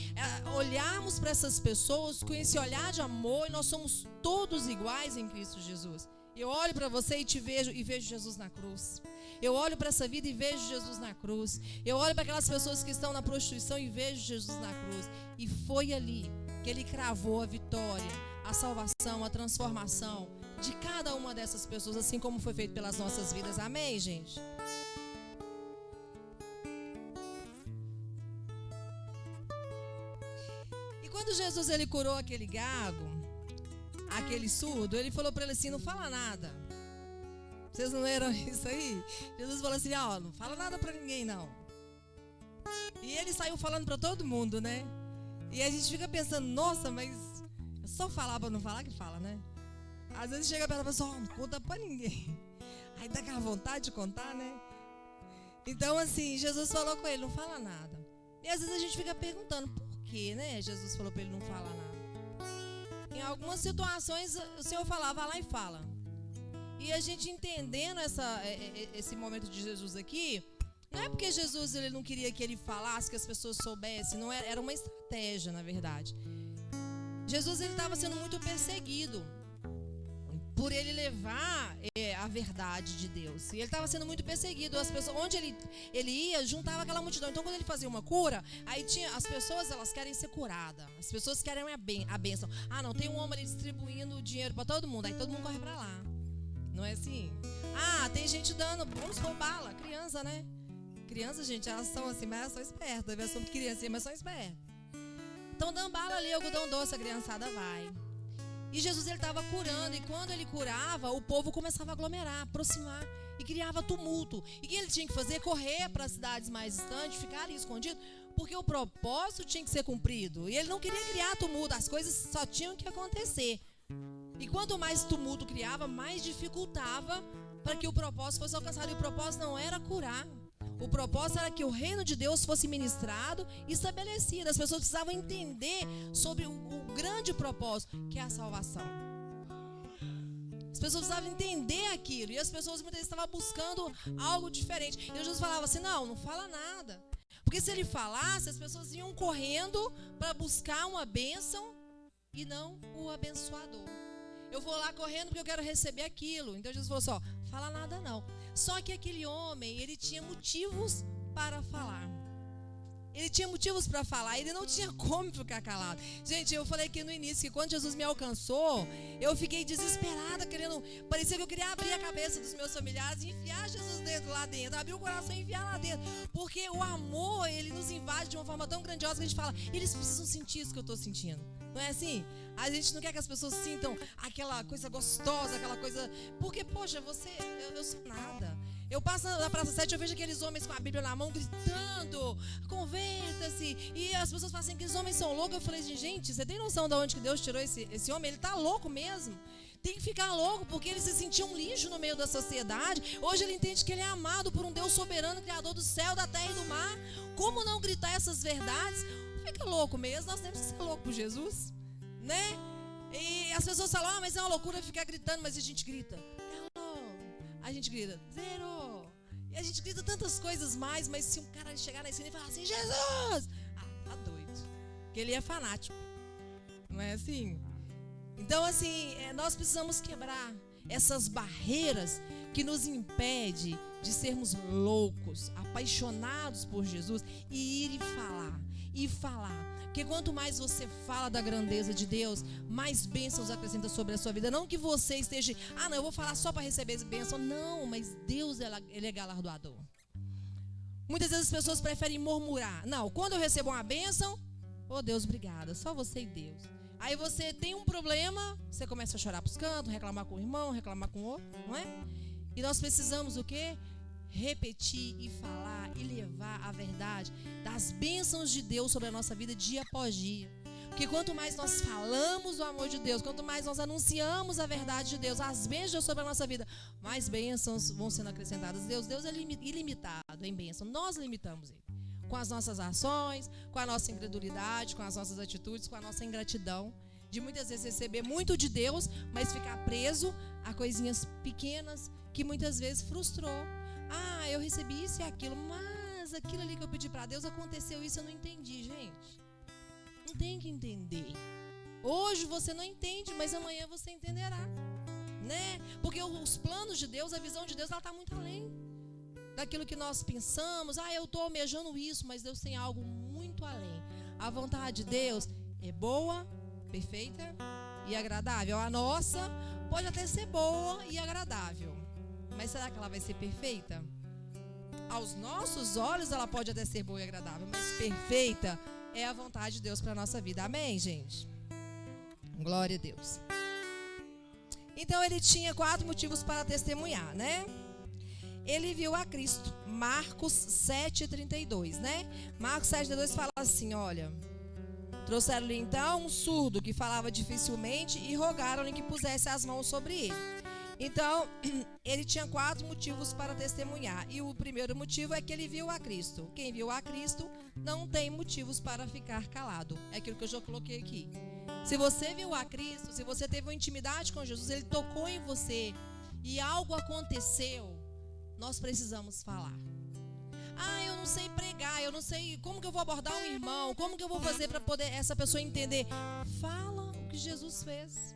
olharmos para essas pessoas com esse olhar de amor, e nós somos todos iguais em Cristo Jesus. Eu olho para você e te vejo e vejo Jesus na cruz. Eu olho para essa vida e vejo Jesus na cruz. Eu olho para aquelas pessoas que estão na prostituição e vejo Jesus na cruz. E foi ali que Ele cravou a vitória, a salvação, a transformação de cada uma dessas pessoas, assim como foi feito pelas nossas vidas. Amém, gente? E quando Jesus ele curou aquele gago, aquele surdo, ele falou para ele assim, não fala nada. Vocês não leram isso aí? Jesus falou assim, não fala nada para ninguém não. E ele saiu falando para todo mundo, né? E a gente fica pensando, nossa, mas É só falar para não falar que fala, né? Às vezes chega perto da pessoa, não conta para ninguém. Aí dá aquela vontade de contar, né? Então, assim, Jesus falou com ele, não fala nada. E às vezes a gente fica perguntando, por que, né? Jesus falou para ele não falar nada. Em algumas situações, o Senhor falava, vai lá e fala. E a gente entendendo esse momento de Jesus aqui, não é porque Jesus ele não queria que ele falasse, que as pessoas soubessem, não era uma estratégia, na verdade. Jesus ele estava sendo muito perseguido por ele levar a verdade de Deus. E ele estava sendo muito perseguido. As pessoas, onde ele ia, juntava aquela multidão. Então, quando ele fazia uma cura, aí tinha as pessoas, elas querem ser curadas. As pessoas querem a bênção. Ah, não, tem um homem ali distribuindo dinheiro para todo mundo. Aí todo mundo corre para lá. Não é assim? Ah, tem gente dando, vamos pôr bala. Criança, né? Crianças, gente, elas são assim, mas elas são espertas. Elas são criancinhas, mas são espertas. Então, dando bala ali, algodão doce, a criançada vai. E Jesus ele estava curando, e quando ele curava, o povo começava a aglomerar, aproximar, e criava tumulto. E o que ele tinha que fazer? Correr para as cidades mais distantes, ficar ali escondido, porque o propósito tinha que ser cumprido. E ele não queria criar tumulto, as coisas só tinham que acontecer. E quanto mais tumulto criava, mais dificultava para que o propósito fosse alcançado. E o propósito não era curar. O propósito era que o reino de Deus fosse ministrado e estabelecido. As pessoas precisavam entender sobre o grande propósito, que é a salvação. As pessoas precisavam entender aquilo. E as pessoas muitas vezes estavam buscando algo diferente. E Jesus falava assim, não fala nada. Porque se ele falasse, as pessoas iam correndo para buscar uma bênção e não o abençoador. Eu vou lá correndo porque eu quero receber aquilo. Então Jesus falou assim, fala nada não. Só que aquele homem, ele tinha motivos para falar. Ele tinha motivos para falar, ele não tinha como ficar calado. Gente, eu falei aqui no início que quando Jesus me alcançou, eu fiquei desesperada, parecia que eu queria abrir a cabeça dos meus familiares e enfiar Jesus lá dentro, abrir o coração e enfiar lá dentro. Porque o amor, ele nos invade de uma forma tão grandiosa que a gente fala, eles precisam sentir isso que eu estou sentindo. Não é assim? A gente não quer que as pessoas sintam aquela coisa gostosa, aquela coisa... Porque, poxa, eu sou nada. Eu passo na Praça 7, eu vejo aqueles homens com a Bíblia na mão, gritando, converta-se. E as pessoas falam assim, aqueles homens são loucos. Eu falei assim, gente, você tem noção de onde que Deus tirou esse homem? Ele está louco mesmo. Tem que ficar louco, porque ele se sentia um lixo no meio da sociedade. Hoje ele entende que ele é amado por um Deus soberano, criador do céu, da terra e do mar. Como não gritar essas verdades? Fica louco mesmo, nós temos que ser loucos por Jesus, né? E as pessoas falam, mas é uma loucura ficar gritando, mas a gente grita. A gente grita, zero. E a gente grita tantas coisas mais, mas se um cara chegar na esquina e falar assim, Jesus! Tá doido. Porque ele é fanático. Não é assim? Então, assim, nós precisamos quebrar essas barreiras que nos impedem de sermos loucos, apaixonados por Jesus e ir e falar. Porque quanto mais você fala da grandeza de Deus, mais bênçãos acrescenta sobre a sua vida. Não que você esteja, eu vou falar só para receber bênção. Não, mas Deus, ele é galardoador. Muitas vezes as pessoas preferem murmurar. Não, quando eu recebo uma bênção, Deus, obrigada, só você e Deus. Aí você tem um problema, você começa a chorar para os cantos, reclamar com o irmão, reclamar com o outro, não é? E nós precisamos o quê? Repetir e falar e levar a verdade das bênçãos de Deus sobre a nossa vida dia após dia. Porque quanto mais nós falamos do amor de Deus, quanto mais nós anunciamos a verdade de Deus, as bênçãos de Deus sobre a nossa vida, mais bênçãos vão sendo acrescentadas. Deus é ilimitado em bênção, nós limitamos Ele. Com as nossas ações, com a nossa incredulidade, com as nossas atitudes, com a nossa ingratidão. De muitas vezes receber muito de Deus, mas ficar preso a coisinhas pequenas que muitas vezes frustrou. Eu recebi isso e aquilo, mas aquilo ali que eu pedi para Deus aconteceu isso, eu não entendi, gente. Não tem que entender. Hoje você não entende, mas amanhã você entenderá, né? Porque os planos de Deus, a visão de Deus, ela está muito além daquilo que nós pensamos. Eu estou almejando isso, mas Deus tem algo muito além. A vontade de Deus é boa, perfeita e agradável. A nossa pode até ser boa e agradável, mas será que ela vai ser perfeita? Aos nossos olhos ela pode até ser boa e agradável, mas perfeita é a vontade de Deus para a nossa vida. Amém, gente? Glória a Deus. Então ele tinha 4 motivos para testemunhar, né? Ele viu a Cristo. Marcos 7,32, né? Marcos 7,32 fala assim, olha, Trouxeram-lhe então um surdo que falava dificilmente e rogaram-lhe que pusesse as mãos sobre ele. Então, ele tinha 4 motivos para testemunhar. E o primeiro motivo é que ele viu a Cristo. Quem viu a Cristo não tem motivos para ficar calado. É aquilo que eu já coloquei aqui. Se você viu a Cristo, se você teve uma intimidade com Jesus, ele tocou em você e algo aconteceu, nós precisamos falar. Eu não sei pregar, eu não sei como que eu vou abordar um irmão, como que eu vou fazer para poder essa pessoa entender. Fala o que Jesus fez.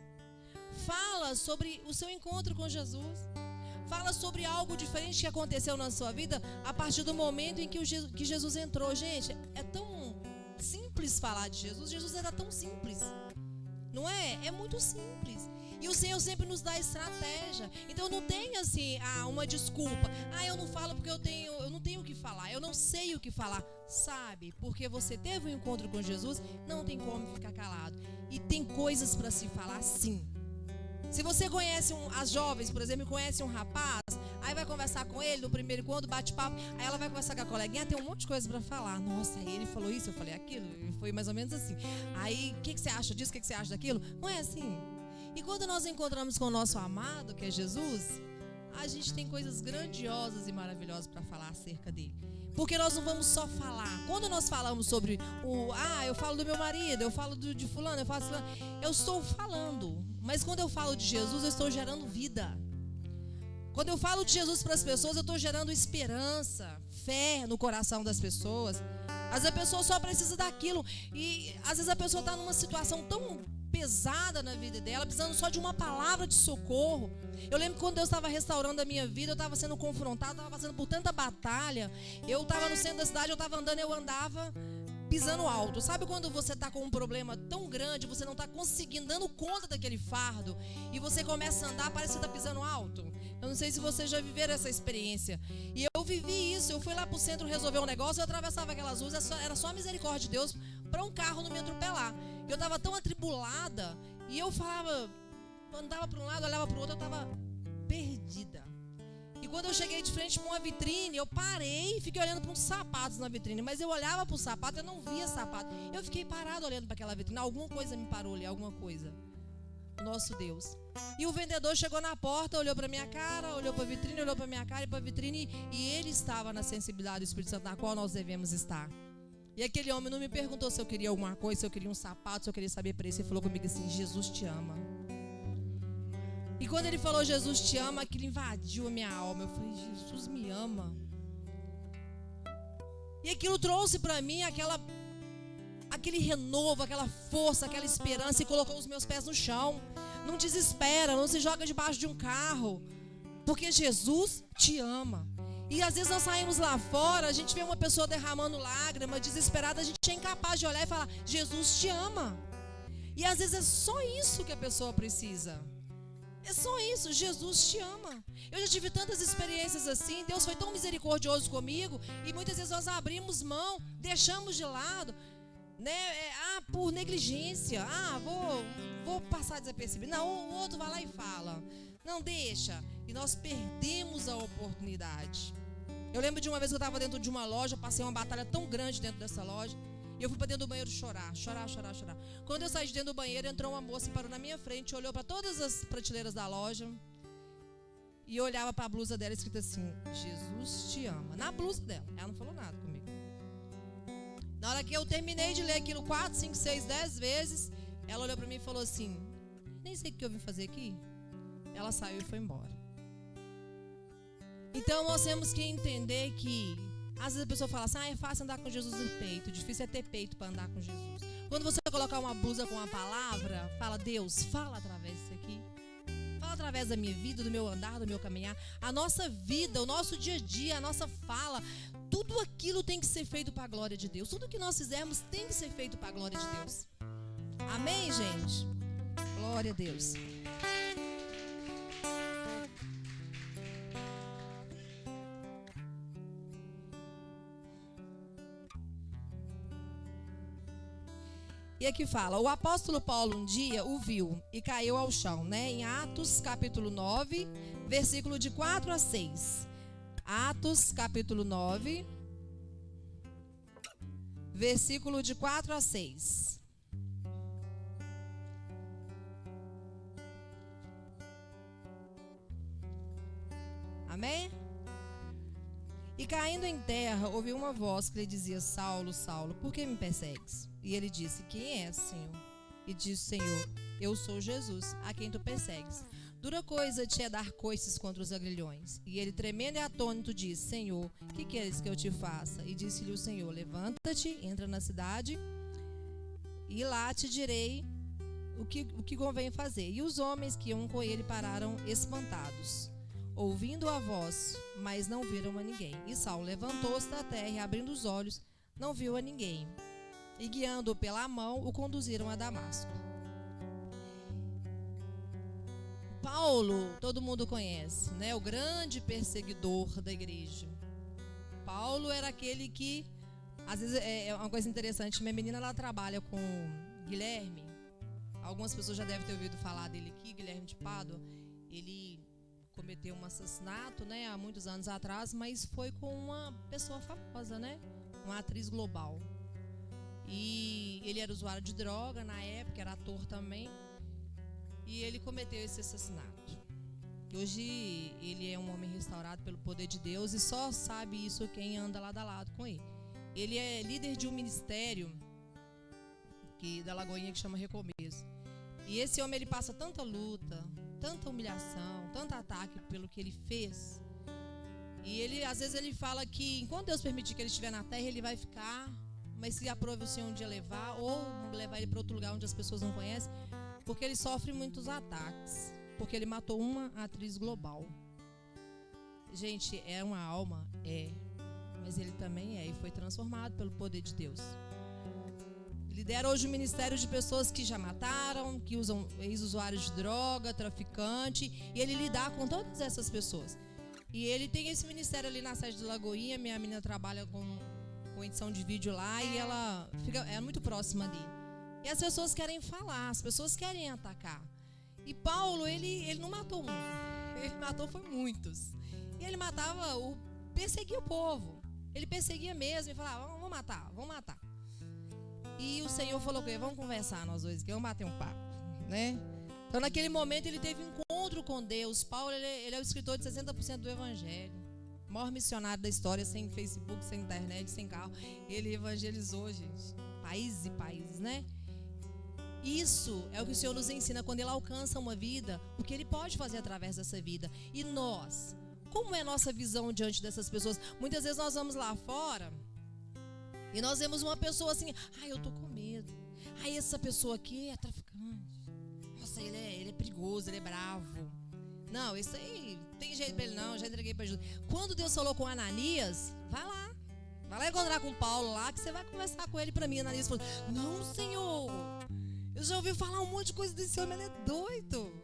Fala sobre o seu encontro com Jesus. Fala sobre algo diferente que aconteceu na sua vida a partir do momento em que Jesus entrou. Gente, é tão simples falar de Jesus. Jesus era tão simples, não é? É muito simples. E o Senhor sempre nos dá estratégia. Então não tem assim uma desculpa. Eu não falo porque eu não tenho o que falar. Eu não sei o que falar. Sabe? Porque você teve um encontro com Jesus, não tem como ficar calado. E tem coisas para se falar, sim. Se você conhece as jovens, por exemplo, conhece um rapaz, aí vai conversar com ele no primeiro encontro, bate papo, aí ela vai conversar com a coleguinha, tem um monte de coisa para falar. Nossa, ele falou isso, eu falei aquilo, e foi mais ou menos assim. Aí, o que você acha disso, o que você acha daquilo? Não é assim. E quando nós encontramos com o nosso amado, que é Jesus, a gente tem coisas grandiosas e maravilhosas para falar acerca dele. Porque nós não vamos só falar. Quando nós falamos sobre eu falo do meu marido, eu falo de fulano, eu falo fulano, eu estou falando. Mas quando eu falo de Jesus, eu estou gerando vida. Quando eu falo de Jesus para as pessoas, eu estou gerando esperança, fé no coração das pessoas. Às vezes a pessoa só precisa daquilo. E às vezes a pessoa está numa situação tão pesada na vida dela, precisando só de uma palavra de socorro. Eu lembro que quando Deus estava restaurando a minha vida, eu estava sendo confrontado, estava passando por tanta batalha. Eu estava no centro da cidade, eu estava andando, eu andava pisando alto. Sabe quando você está com um problema tão grande, você não está conseguindo, dando conta daquele fardo, e você começa a andar, parece que você está pisando alto? Eu não sei se vocês já viveram essa experiência. E eu vivi isso, eu fui lá para o centro resolver um negócio, eu atravessava aquelas ruas, era só a misericórdia de Deus para um carro não me atropelar. Eu estava tão atribulada, e eu falava, andava para um lado, olhava para o outro, eu estava perdida. E quando eu cheguei de frente para uma vitrine, eu parei e fiquei olhando para uns sapatos na vitrine. Mas eu olhava para o sapato, eu não via sapato. Eu fiquei parado olhando para aquela vitrine. Alguma coisa me parou ali, alguma coisa. Nosso Deus. E o vendedor chegou na porta, olhou para minha cara, olhou para a vitrine, olhou para minha cara e para a vitrine. E ele estava na sensibilidade do Espírito Santo, na qual nós devemos estar. E aquele homem não me perguntou se eu queria alguma coisa, se eu queria um sapato, se eu queria saber preço. Ele falou comigo assim: Jesus te ama. E quando ele falou Jesus te ama, aquilo invadiu a minha alma. Eu falei: Jesus me ama. E aquilo trouxe para mim aquele renovo, aquela força, aquela esperança, e colocou os meus pés no chão. Não desespera, não se joga debaixo de um carro, porque Jesus te ama. E às vezes nós saímos lá fora, a gente vê uma pessoa derramando lágrima, desesperada, a gente é incapaz de olhar e falar: Jesus te ama. E às vezes é só isso que a pessoa precisa. É só isso, Jesus te ama. Eu já tive tantas experiências assim, Deus foi tão misericordioso comigo, e muitas vezes nós abrimos mão, deixamos de lado, né? Por negligência. Vou passar desapercebido. Não, o outro vai lá e fala. Não, deixa. E nós perdemos a oportunidade. Eu lembro de uma vez que eu estava dentro de uma loja, passei uma batalha tão grande dentro dessa loja, e eu fui para dentro do banheiro chorar. Quando eu saí de dentro do banheiro, entrou uma moça e parou na minha frente, olhou para todas as prateleiras da loja e olhava para a blusa dela, escrito assim: Jesus te ama. Na blusa dela. Ela não falou nada comigo. Na hora que eu terminei de ler aquilo 4, 5, 6, 10 vezes, ela olhou para mim e falou assim: nem sei o que eu vim fazer aqui. Ela saiu e foi embora. Então nós temos que entender que às vezes a pessoa fala assim: é fácil andar com Jesus no peito, difícil é ter peito para andar com Jesus. Quando você colocar uma blusa com uma palavra, fala: Deus, fala através disso aqui. Fala através da minha vida, do meu andar, do meu caminhar. A nossa vida, o nosso dia a dia, a nossa fala, tudo aquilo tem que ser feito para a glória de Deus. Tudo que nós fizermos tem que ser feito para a glória de Deus. Amém, gente? Glória a Deus. E aqui fala: o apóstolo Paulo um dia o viu e caiu ao chão, né? Em Atos capítulo 9, versículo de 4 a 6. Atos capítulo 9, versículo de 4 a 6. Amém? E caindo em terra, ouviu uma voz que lhe dizia: Saulo, Saulo, por que me persegues? E ele disse: quem és, Senhor? E disse: Senhor, eu sou Jesus, a quem tu persegues. Dura coisa te é dar coices contra os agrilhões. E ele, tremendo e atônito, disse: Senhor, que queres que eu te faça? E disse-lhe o Senhor: levanta-te, entra na cidade, e lá te direi o que convém fazer. E os homens que iam com ele pararam espantados, ouvindo a voz, mas não viram a ninguém. E Saulo levantou-se da terra e, abrindo os olhos, não viu a ninguém. E guiando-o pela mão, o conduziram a Damasco. Paulo, todo mundo conhece, né? O grande perseguidor da igreja. Paulo era aquele que, às vezes, é uma coisa interessante, minha menina, ela trabalha com Guilherme. Algumas pessoas já devem ter ouvido falar dele aqui, Guilherme de Pádua. Ele cometeu um assassinato, né, há muitos anos atrás, mas foi com uma pessoa famosa, né? Uma atriz global. E ele era usuário de droga na época, era ator também. E ele cometeu esse assassinato. Hoje ele é um homem restaurado pelo poder de Deus e só sabe isso quem anda lado a lado com ele. Ele é líder de um ministério da Lagoinha que chama Recomeço. E esse homem, ele passa tanta luta, tanta humilhação, tanto ataque pelo que ele fez. E ele, às vezes, ele fala que enquanto Deus permitir que ele estiver na terra, ele vai ficar, mas se aprove o Senhor um dia levar, ou levar ele para outro lugar onde as pessoas não conhecem, porque ele sofre muitos ataques, porque ele matou uma atriz global. Gente, é uma alma? É, mas ele também é, e foi transformado pelo poder de Deus. Lidera hoje um ministério de pessoas que já mataram, que usam ex-usuários de droga, traficante, e ele lidar com todas essas pessoas. E ele tem esse ministério ali na sede de Lagoinha. Minha menina trabalha com edição de vídeo lá e ela é muito próxima dele. E as pessoas querem falar, as pessoas querem atacar. E Paulo, ele não matou um, ele matou foi muitos. E ele perseguia o povo. Ele perseguia mesmo e falava: vamos matar. E o Senhor falou: vamos conversar nós dois aqui, vamos bater um papo, né? Então naquele momento ele teve um encontro com Deus. Paulo, ele é o escritor de 60% do Evangelho. O maior missionário da história, sem Facebook, sem internet, sem carro. Ele evangelizou, gente, países e países, né? Isso é o que o Senhor nos ensina quando Ele alcança uma vida, o que Ele pode fazer através dessa vida. E nós, como é a nossa visão diante dessas pessoas? Muitas vezes nós vamos lá fora e nós vemos uma pessoa assim: eu tô com medo. Essa pessoa aqui é traficante. Nossa, ele é perigoso, ele é bravo. Não, isso aí, tem jeito pra ele não, já entreguei pra Jesus. Quando Deus falou com Ananias, vai lá encontrar com Paulo lá, que você vai conversar com ele pra mim. Ananias falou: não, Senhor, eu já ouvi falar um monte de coisa desse homem, ele é doido.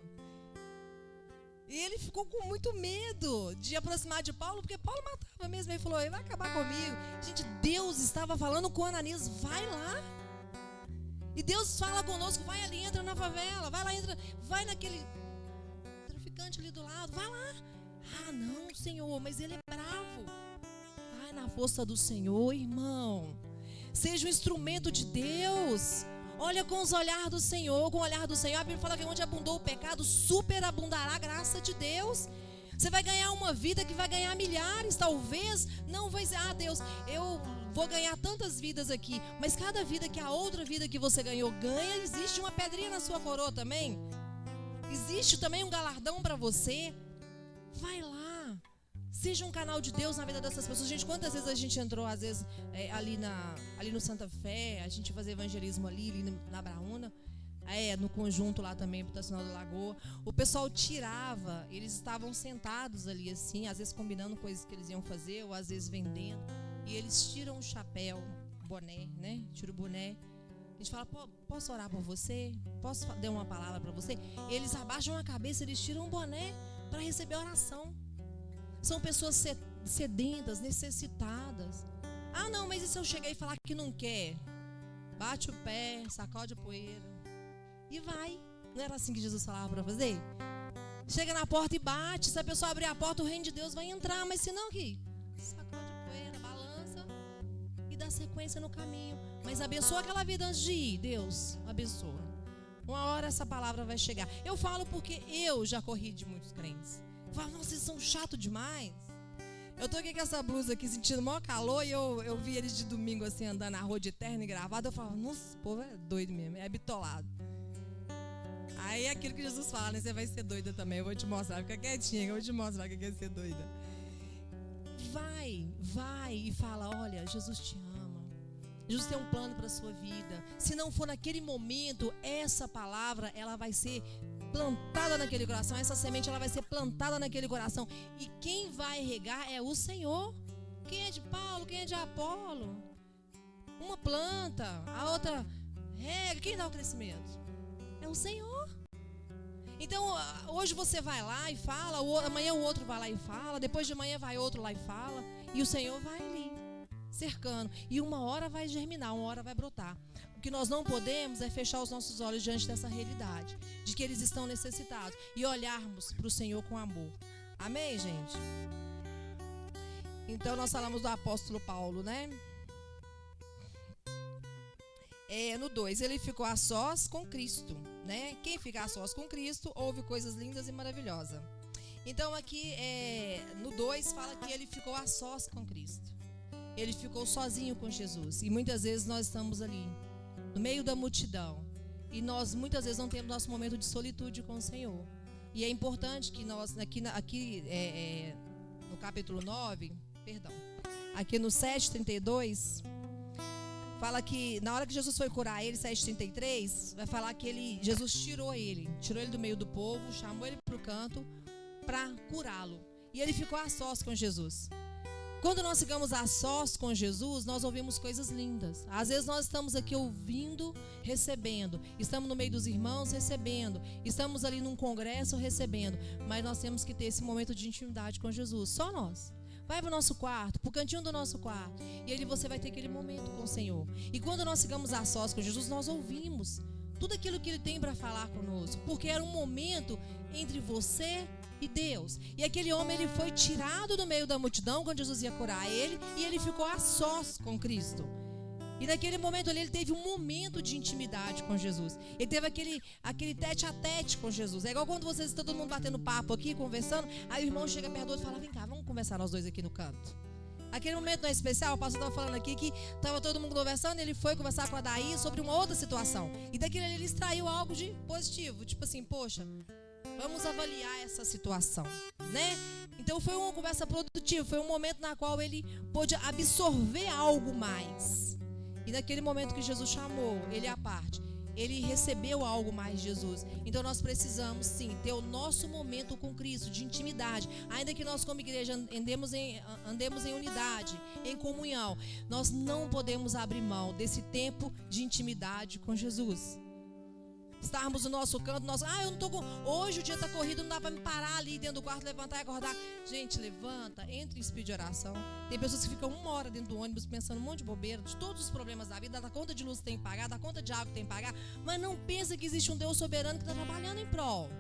E ele ficou com muito medo de aproximar de Paulo, porque Paulo matava mesmo. Ele falou: ele vai acabar comigo. Gente, Deus estava falando com Ananias: vai lá. E Deus fala conosco: vai ali, entra na favela, vai lá, vai naquele traficante ali do lado, vai lá. Não, Senhor, mas ele é bravo. Vai na força do Senhor, irmão. Seja um instrumento de Deus. Olha com os olhares do Senhor, com o olhar do Senhor. A Bíblia fala que onde abundou o pecado, superabundará a graça de Deus. Você vai ganhar uma vida que vai ganhar milhares, talvez. Não vai dizer: Deus, eu vou ganhar tantas vidas aqui. Mas cada vida que a outra vida que você ganhou ganha, existe uma pedrinha na sua coroa também. Existe também um galardão para você. Vai lá. Seja um canal de Deus na vida dessas pessoas. Gente, quantas vezes a gente entrou, às vezes, ali no Santa Fé, a gente fazia evangelismo ali na Braúna, no conjunto lá também, pro Sinal da Lagoa. O pessoal tirava, eles estavam sentados ali assim, às vezes combinando coisas que eles iam fazer, ou às vezes vendendo, e eles tiram o chapéu, o boné, né? Tira o boné. A gente fala: posso orar por você? Posso dar uma palavra para você? Eles abaixam a cabeça, eles tiram o boné para receber a oração. São pessoas sedentas, necessitadas. Não, mas e se eu chegar e falar que não quer? Bate o pé, sacode a poeira e vai. Não era assim que Jesus falava para fazer? Chega na porta e bate. Se a pessoa abrir a porta, o reino de Deus vai entrar. Mas se não, que sacode a poeira, balança e dá sequência no caminho. Mas abençoa aquela vida antes de ir. Deus, abençoa. Uma hora essa palavra vai chegar. Eu falo porque eu já corri de muitos crentes. falava, nossa, eles são chatos demais. Eu tô aqui com essa blusa aqui, sentindo o maior calor, e eu vi eles de domingo, assim, andando na rua de terno e gravado. Eu falava, nossa, esse povo é doido mesmo, é bitolado. Aí é aquilo que Jesus fala, né? Você vai ser doida também, eu vou te mostrar. Fica quietinha, eu vou te mostrar o que é ser doida. Vai e fala, olha, Jesus te ama. Jesus tem um plano para a sua vida. Se não for naquele momento, essa palavra, ela vai ser plantada naquele coração. Essa semente, ela vai ser plantada naquele coração. E quem vai regar é o Senhor. Quem é de Paulo, quem é de Apolo? Uma planta, a outra rega. Quem dá o crescimento? É o Senhor. Então, hoje você vai lá e fala, amanhã o outro vai lá e fala, depois de amanhã vai outro lá e fala, e o Senhor vai ali, cercando. E uma hora vai germinar, uma hora vai brotar. O que nós não podemos é fechar os nossos olhos diante dessa realidade, de que eles estão necessitados, e olharmos para o Senhor com amor. Amém, gente? Então, nós falamos do apóstolo Paulo, né? No 2, ele ficou a sós com Cristo, né? Quem fica a sós com Cristo ouve coisas lindas e maravilhosas. Então aqui no 2 fala que ele ficou a sós com Cristo. Ele ficou sozinho com Jesus. E muitas vezes nós estamos ali, no meio da multidão, e nós muitas vezes não temos nosso momento de solitude com o Senhor. E é importante que nós, aqui no capítulo 9, aqui no 7:32... fala que na hora que Jesus foi curar ele, 7:33, vai falar que Jesus tirou ele do meio do povo, chamou ele para o canto para curá-lo. E ele ficou a sós com Jesus. Quando nós ficamos a sós com Jesus, nós ouvimos coisas lindas. Às vezes nós estamos aqui ouvindo, recebendo. Estamos no meio dos irmãos, recebendo. Estamos ali num congresso, recebendo. Mas nós temos que ter esse momento de intimidade com Jesus. Só nós. Vai para o nosso quarto, para o cantinho do nosso quarto. E ali você vai ter aquele momento com o Senhor. E quando nós ficamos a sós com Jesus, nós ouvimos tudo aquilo que Ele tem para falar conosco. Porque era um momento entre você e Deus. E aquele homem, ele foi tirado do meio da multidão quando Jesus ia curar ele. E ele ficou a sós com Cristo. E naquele momento ali, ele teve um momento de intimidade com Jesus. Ele teve aquele tete a tete com Jesus. É igual quando vocês estão todo mundo batendo papo aqui, conversando. Aí o irmão chega perto do outro e fala, vem cá, vamos conversar nós dois aqui no canto. Aquele momento não é especial. O pastor estava falando aqui que estava todo mundo conversando. E ele foi conversar com a Daí sobre uma outra situação. E daquele ali ele extraiu algo de positivo. Tipo assim, poxa, vamos avaliar essa situação, né? Então foi uma conversa produtiva. Foi um momento na qual ele pôde absorver algo mais. E naquele momento que Jesus chamou ele à parte, ele recebeu algo mais de Jesus. Então nós precisamos sim ter o nosso momento com Cristo, de intimidade. Ainda que nós como igreja andemos em unidade, em comunhão, nós não podemos abrir mão desse tempo de intimidade com Jesus. Estarmos no nosso canto, eu não tô com... Hoje o dia está corrido, não dá para me parar ali dentro do quarto, levantar e acordar. Gente, levanta, entre em espírito de oração. Tem pessoas que ficam 1 hora dentro do ônibus pensando um monte de bobeira, de todos os problemas da vida, da conta de luz que tem que pagar, da conta de água que tem que pagar, mas não pensa que existe um Deus soberano que está trabalhando em prol.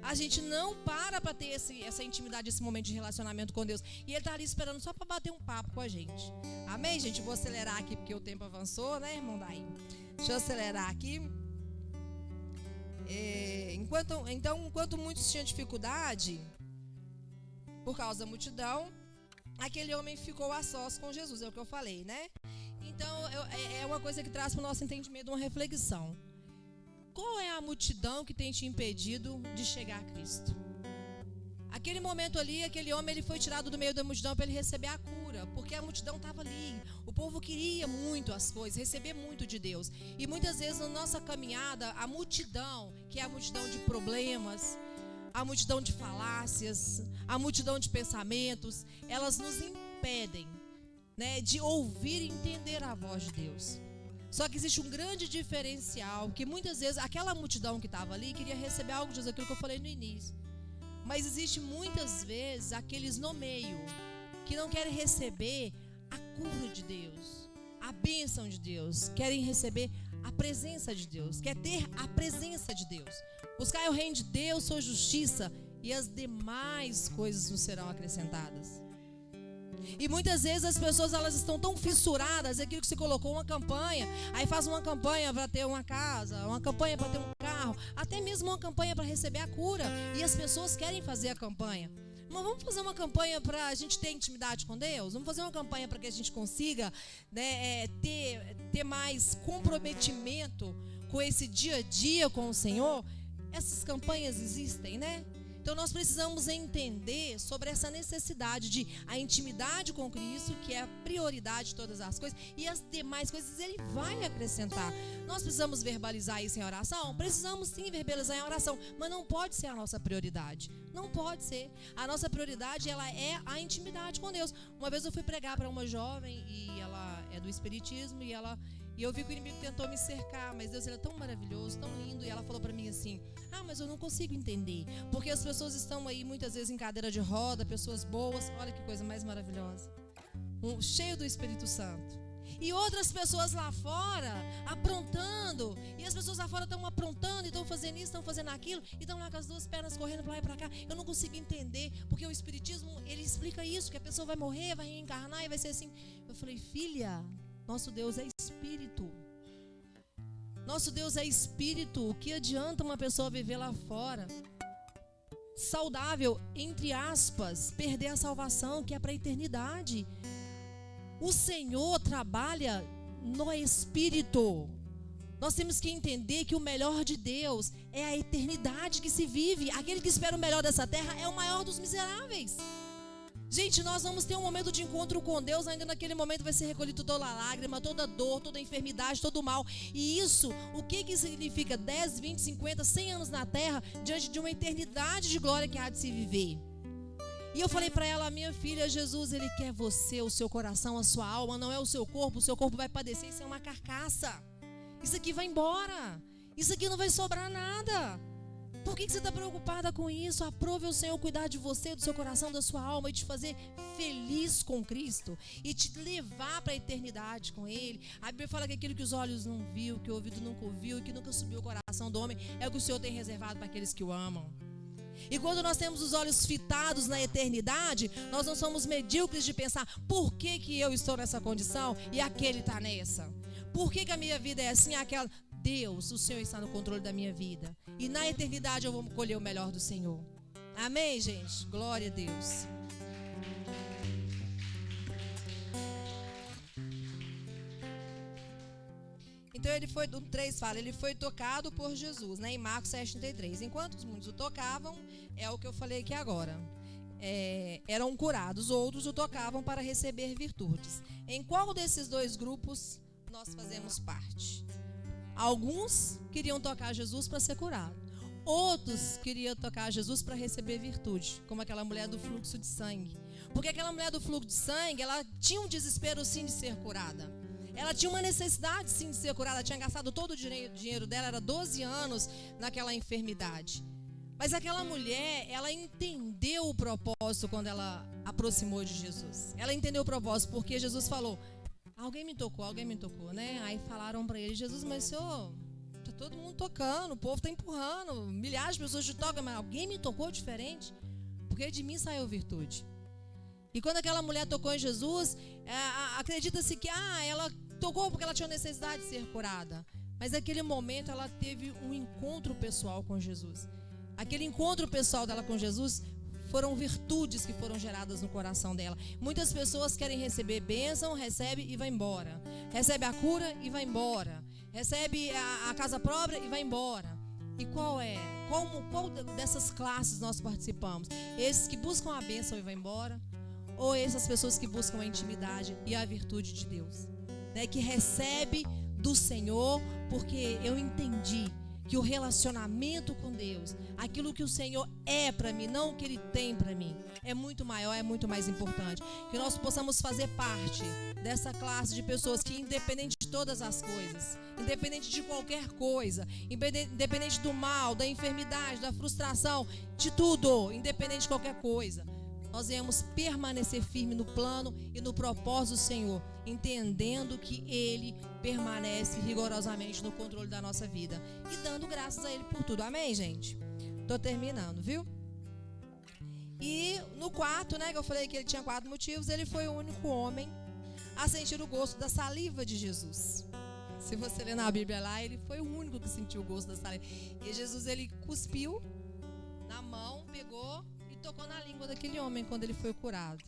A gente não para ter essa intimidade, esse momento de relacionamento com Deus. E Ele está ali esperando só para bater um papo com a gente. Amém, gente? Vou acelerar aqui porque o tempo avançou, né, irmão Daí? Deixa eu acelerar aqui. Enquanto muitos tinham dificuldade por causa da multidão, aquele homem ficou a sós com Jesus, é o que eu falei, né? Então é uma coisa que traz para o nosso entendimento uma reflexão. Qual é a multidão que tem te impedido de chegar a Cristo? Aquele momento ali, aquele homem ele foi tirado do meio da multidão para ele receber a cura, porque a multidão estava ali. O povo queria muito as coisas, receber muito de Deus. E muitas vezes na nossa caminhada, a multidão, que é a multidão de problemas, a multidão de falácias, a multidão de pensamentos, elas nos impedem, né, de ouvir e entender a voz de Deus. Só que existe um grande diferencial, que muitas vezes aquela multidão que estava ali queria receber algo de Deus, aquilo que eu falei no início. Mas existe muitas vezes aqueles no meio que não querem receber a cura de Deus, a bênção de Deus, querem receber a presença de Deus, quer ter a presença de Deus. Buscar o reino de Deus, sua justiça, e as demais coisas nos serão acrescentadas. E muitas vezes as pessoas elas estão tão fissuradas, é aquilo que se colocou uma campanha, aí faz uma campanha para ter uma casa, uma campanha para ter um carro, carro, até mesmo uma campanha para receber a cura. E as pessoas querem fazer a campanha. Mas vamos fazer uma campanha para a gente ter intimidade com Deus? Vamos fazer uma campanha para que a gente consiga, né, ter mais comprometimento com esse dia a dia com o Senhor? Essas campanhas existem, né? Então nós precisamos entender sobre essa necessidade de a intimidade com Cristo, que é a prioridade de todas as coisas, e as demais coisas Ele vai acrescentar. Nós precisamos verbalizar isso em oração? Precisamos sim verbalizar em oração, mas não pode ser a nossa prioridade. Não pode ser. A nossa prioridade, ela é a intimidade com Deus. Uma vez eu fui pregar para uma jovem, e ela é do espiritismo, e eu vi que o inimigo tentou me cercar, mas Deus, ele é tão maravilhoso, tão lindo. E ela falou para mim assim: mas eu não consigo entender, porque as pessoas estão aí muitas vezes em cadeira de roda, pessoas boas, olha que coisa mais maravilhosa, cheio do Espírito Santo. E outras pessoas lá fora aprontando, e as pessoas lá fora estão aprontando, e estão fazendo isso, estão fazendo aquilo, e estão lá com as duas pernas correndo para lá e para cá. Eu não consigo entender, porque o Espiritismo, ele explica isso, que a pessoa vai morrer, vai reencarnar e vai ser assim. Eu falei: filha, nosso Deus é Espírito. Nosso Deus é Espírito. O que adianta uma pessoa viver lá fora saudável, entre aspas, perder a salvação, que é para a eternidade? O Senhor trabalha no Espírito. Nós temos que entender que o melhor de Deus é a eternidade que se vive. Aquele que espera o melhor dessa terra é o maior dos miseráveis. Gente, nós vamos ter um momento de encontro com Deus. Ainda naquele momento vai ser recolhido toda a lágrima, toda dor, toda enfermidade, todo o mal. E isso, o que significa 10, 20, 50, 100 anos na terra, diante de uma eternidade de glória que há de se viver? E eu falei para ela: minha filha, Jesus, Ele quer você, o seu coração, a sua alma, não é o seu corpo vai padecer, isso é uma carcaça. Isso aqui vai embora, isso aqui não vai sobrar nada. Por que você está preocupada com isso? Aprove o Senhor cuidar de você, do seu coração, da sua alma, e te fazer feliz com Cristo, e te levar para a eternidade com Ele. A Bíblia fala que aquilo que os olhos não viu, que o ouvido nunca ouviu, e que nunca subiu o coração do homem, é o que o Senhor tem reservado para aqueles que o amam. E quando nós temos os olhos fitados na eternidade, nós não somos medíocres de pensar: por que eu estou nessa condição e aquele está nessa? Por que a minha vida é assim, aquela? Deus, o Senhor está no controle da minha vida, e na eternidade eu vou colher o melhor do Senhor. Amém, gente? Glória a Deus. Então ele foi, do 3 fala, ele foi tocado por Jesus, né? Em Marcos 7,33. Enquanto muitos o tocavam, é o que eu falei aqui agora, eram curados, outros o tocavam para receber virtudes. Em qual desses dois grupos nós fazemos parte? Alguns queriam tocar Jesus para ser curado, outros queriam tocar Jesus para receber virtude, como aquela mulher do fluxo de sangue. Porque aquela mulher do fluxo de sangue, ela tinha um desespero sim de ser curada. Ela tinha uma necessidade sim de ser curada. Ela tinha gastado todo o dinheiro dela, era 12 anos naquela enfermidade. Mas aquela mulher, ela entendeu o propósito quando ela aproximou de Jesus. Ela entendeu o propósito, porque Jesus falou: alguém me tocou, né? Aí falaram para ele: Jesus, mas senhor, tá todo mundo tocando, o povo tá empurrando, milhares de pessoas te tocam, mas alguém me tocou diferente, porque de mim saiu virtude. E quando aquela mulher tocou em Jesus, acredita-se que ela tocou porque ela tinha necessidade de ser curada. Mas naquele momento ela teve um encontro pessoal com Jesus. Aquele encontro pessoal dela com Jesus foram virtudes que foram geradas no coração dela. Muitas pessoas querem receber bênção, recebe e vai embora. Recebe a cura e vai embora. Recebe a casa própria e vai embora. E qual dessas classes nós participamos? Esses que buscam a bênção e vai embora? Ou essas pessoas que buscam a intimidade e a virtude de Deus, né? Que recebe do Senhor, porque eu entendi que o relacionamento com Deus, aquilo que o Senhor é para mim, não o que Ele tem para mim, é muito maior, é muito mais importante. Que nós possamos fazer parte dessa classe de pessoas que, independente de todas as coisas, independente de qualquer coisa, independente do mal, da enfermidade, da frustração, de tudo, independente de qualquer coisa, nós viemos permanecer firme no plano e no propósito do Senhor, entendendo que Ele permanece rigorosamente no controle da nossa vida e dando graças a Ele por tudo. Amém, gente? Tô terminando, viu? E no quarto, né, que eu falei que ele tinha 4 motivos, ele foi o único homem a sentir o gosto da saliva de Jesus. Se você ler na Bíblia lá, ele foi o único que sentiu o gosto da saliva. E Jesus, ele cuspiu na mão, pegou e tocou na língua daquele homem quando ele foi curado.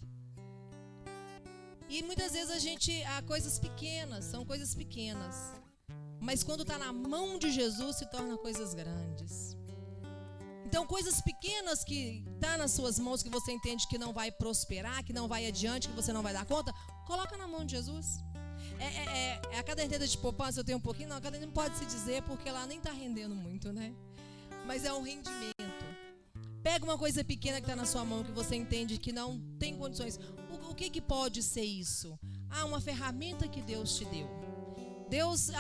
E muitas vezes há coisas pequenas, são coisas pequenas. Mas quando está na mão de Jesus, se torna coisas grandes. Então, coisas pequenas que está nas suas mãos, que você entende que não vai prosperar, que não vai adiante, que você não vai dar conta, coloca na mão de Jesus. A caderneta de poupança, eu tenho um pouquinho, não, a caderneta não pode se dizer, porque lá nem está rendendo muito, né? Mas é um rendimento. Pega uma coisa pequena que está na sua mão, que você entende que não tem condições. O que pode ser isso? Uma ferramenta que Deus te deu. Deus,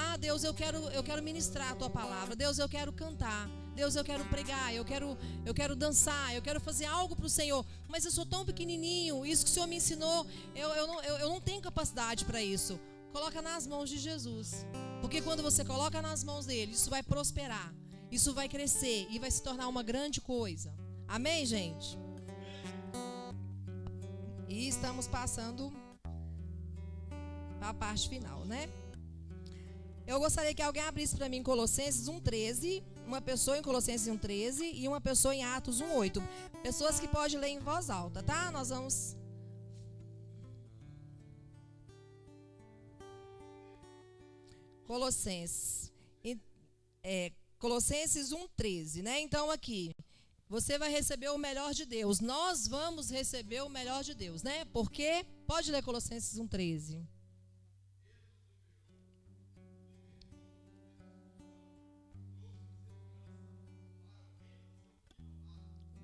eu quero ministrar a tua palavra. Deus, eu quero cantar. Deus, eu quero pregar. Eu quero dançar. Eu quero fazer algo para o Senhor. Mas eu sou tão pequenininho. Isso que o Senhor me ensinou, eu não tenho capacidade para isso. Coloca nas mãos de Jesus. Porque quando você coloca nas mãos dele, isso vai prosperar. Isso vai crescer e vai se tornar uma grande coisa. Amém, gente? E estamos passando para a parte final, né? Eu gostaria que alguém abrisse para mim Colossenses 1:13, uma pessoa em Colossenses 1:13 e uma pessoa em Atos 1:8. Pessoas que podem ler em voz alta, tá? Nós vamos... Colossenses 1:13, né? Então aqui, você vai receber o melhor de Deus. Nós vamos receber o melhor de Deus, né? Porque, pode ler Colossenses 1:13.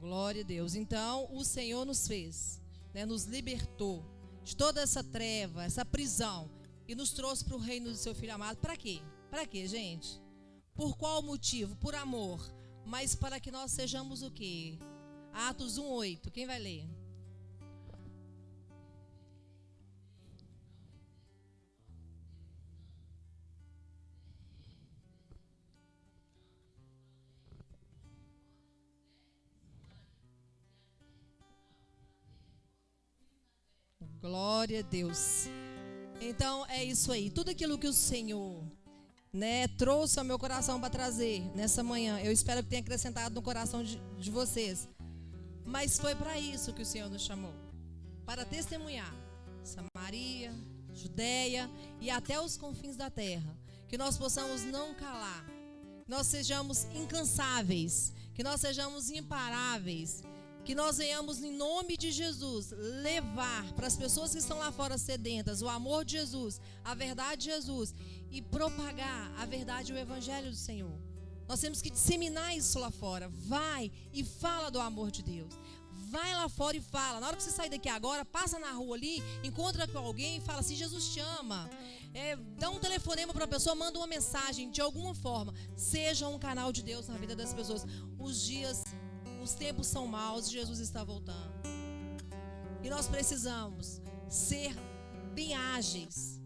Glória a Deus. Então, o Senhor nos fez, né? Nos libertou de toda essa treva, essa prisão, e nos trouxe para o reino do seu Filho amado. Para quê? Para quê, gente? Por qual motivo? Por amor. Mas para que nós sejamos o quê? Atos 1:8. Quem vai ler? Glória a Deus. Então é isso aí. Tudo aquilo que o Senhor, né, trouxe ao meu coração para trazer nessa manhã, eu espero que tenha acrescentado no coração de vocês. Mas foi para isso que o Senhor nos chamou, para testemunhar Samaria, Judeia e até os confins da terra. Que nós possamos não calar, que nós sejamos incansáveis, que nós sejamos imparáveis, que nós venhamos em nome de Jesus levar para as pessoas que estão lá fora sedentas o amor de Jesus, a verdade de Jesus, e propagar a verdade e o evangelho do Senhor. Nós temos que disseminar isso lá fora. Vai e fala do amor de Deus. Vai lá fora e fala. Na hora que você sair daqui agora, passa na rua ali, encontra com alguém e fala assim: Jesus te ama. Dá um telefonema para a pessoa, manda uma mensagem de alguma forma. Seja um canal de Deus na vida das pessoas. Os tempos são maus e Jesus está voltando. E nós precisamos ser bem ágeis,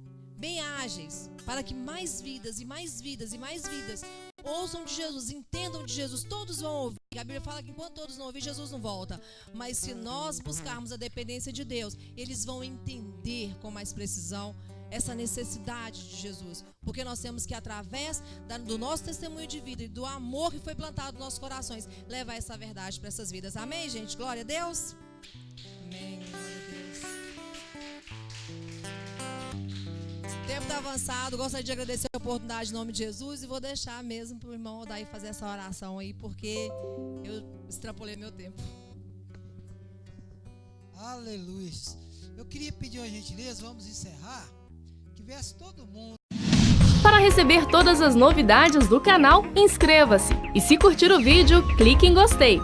para que mais vidas e mais vidas e mais vidas ouçam de Jesus, entendam de Jesus. Todos vão ouvir. A Bíblia fala que enquanto todos não ouvirem, Jesus não volta. Mas se nós buscarmos a dependência de Deus, eles vão entender com mais precisão essa necessidade de Jesus. Porque nós temos que, através do nosso testemunho de vida e do amor que foi plantado nos nossos corações, levar essa verdade para essas vidas. Amém, gente? Glória a Deus. Amém. Glória a Deus. O tempo está avançado. Gostaria de agradecer a oportunidade em nome de Jesus. E vou deixar mesmo para o irmão Odair fazer essa oração aí, porque eu extrapolei meu tempo. Aleluia. Eu queria pedir uma gentileza, vamos encerrar, que viesse todo mundo. Para receber todas as novidades do canal, inscreva-se. E se curtir o vídeo, clique em gostei.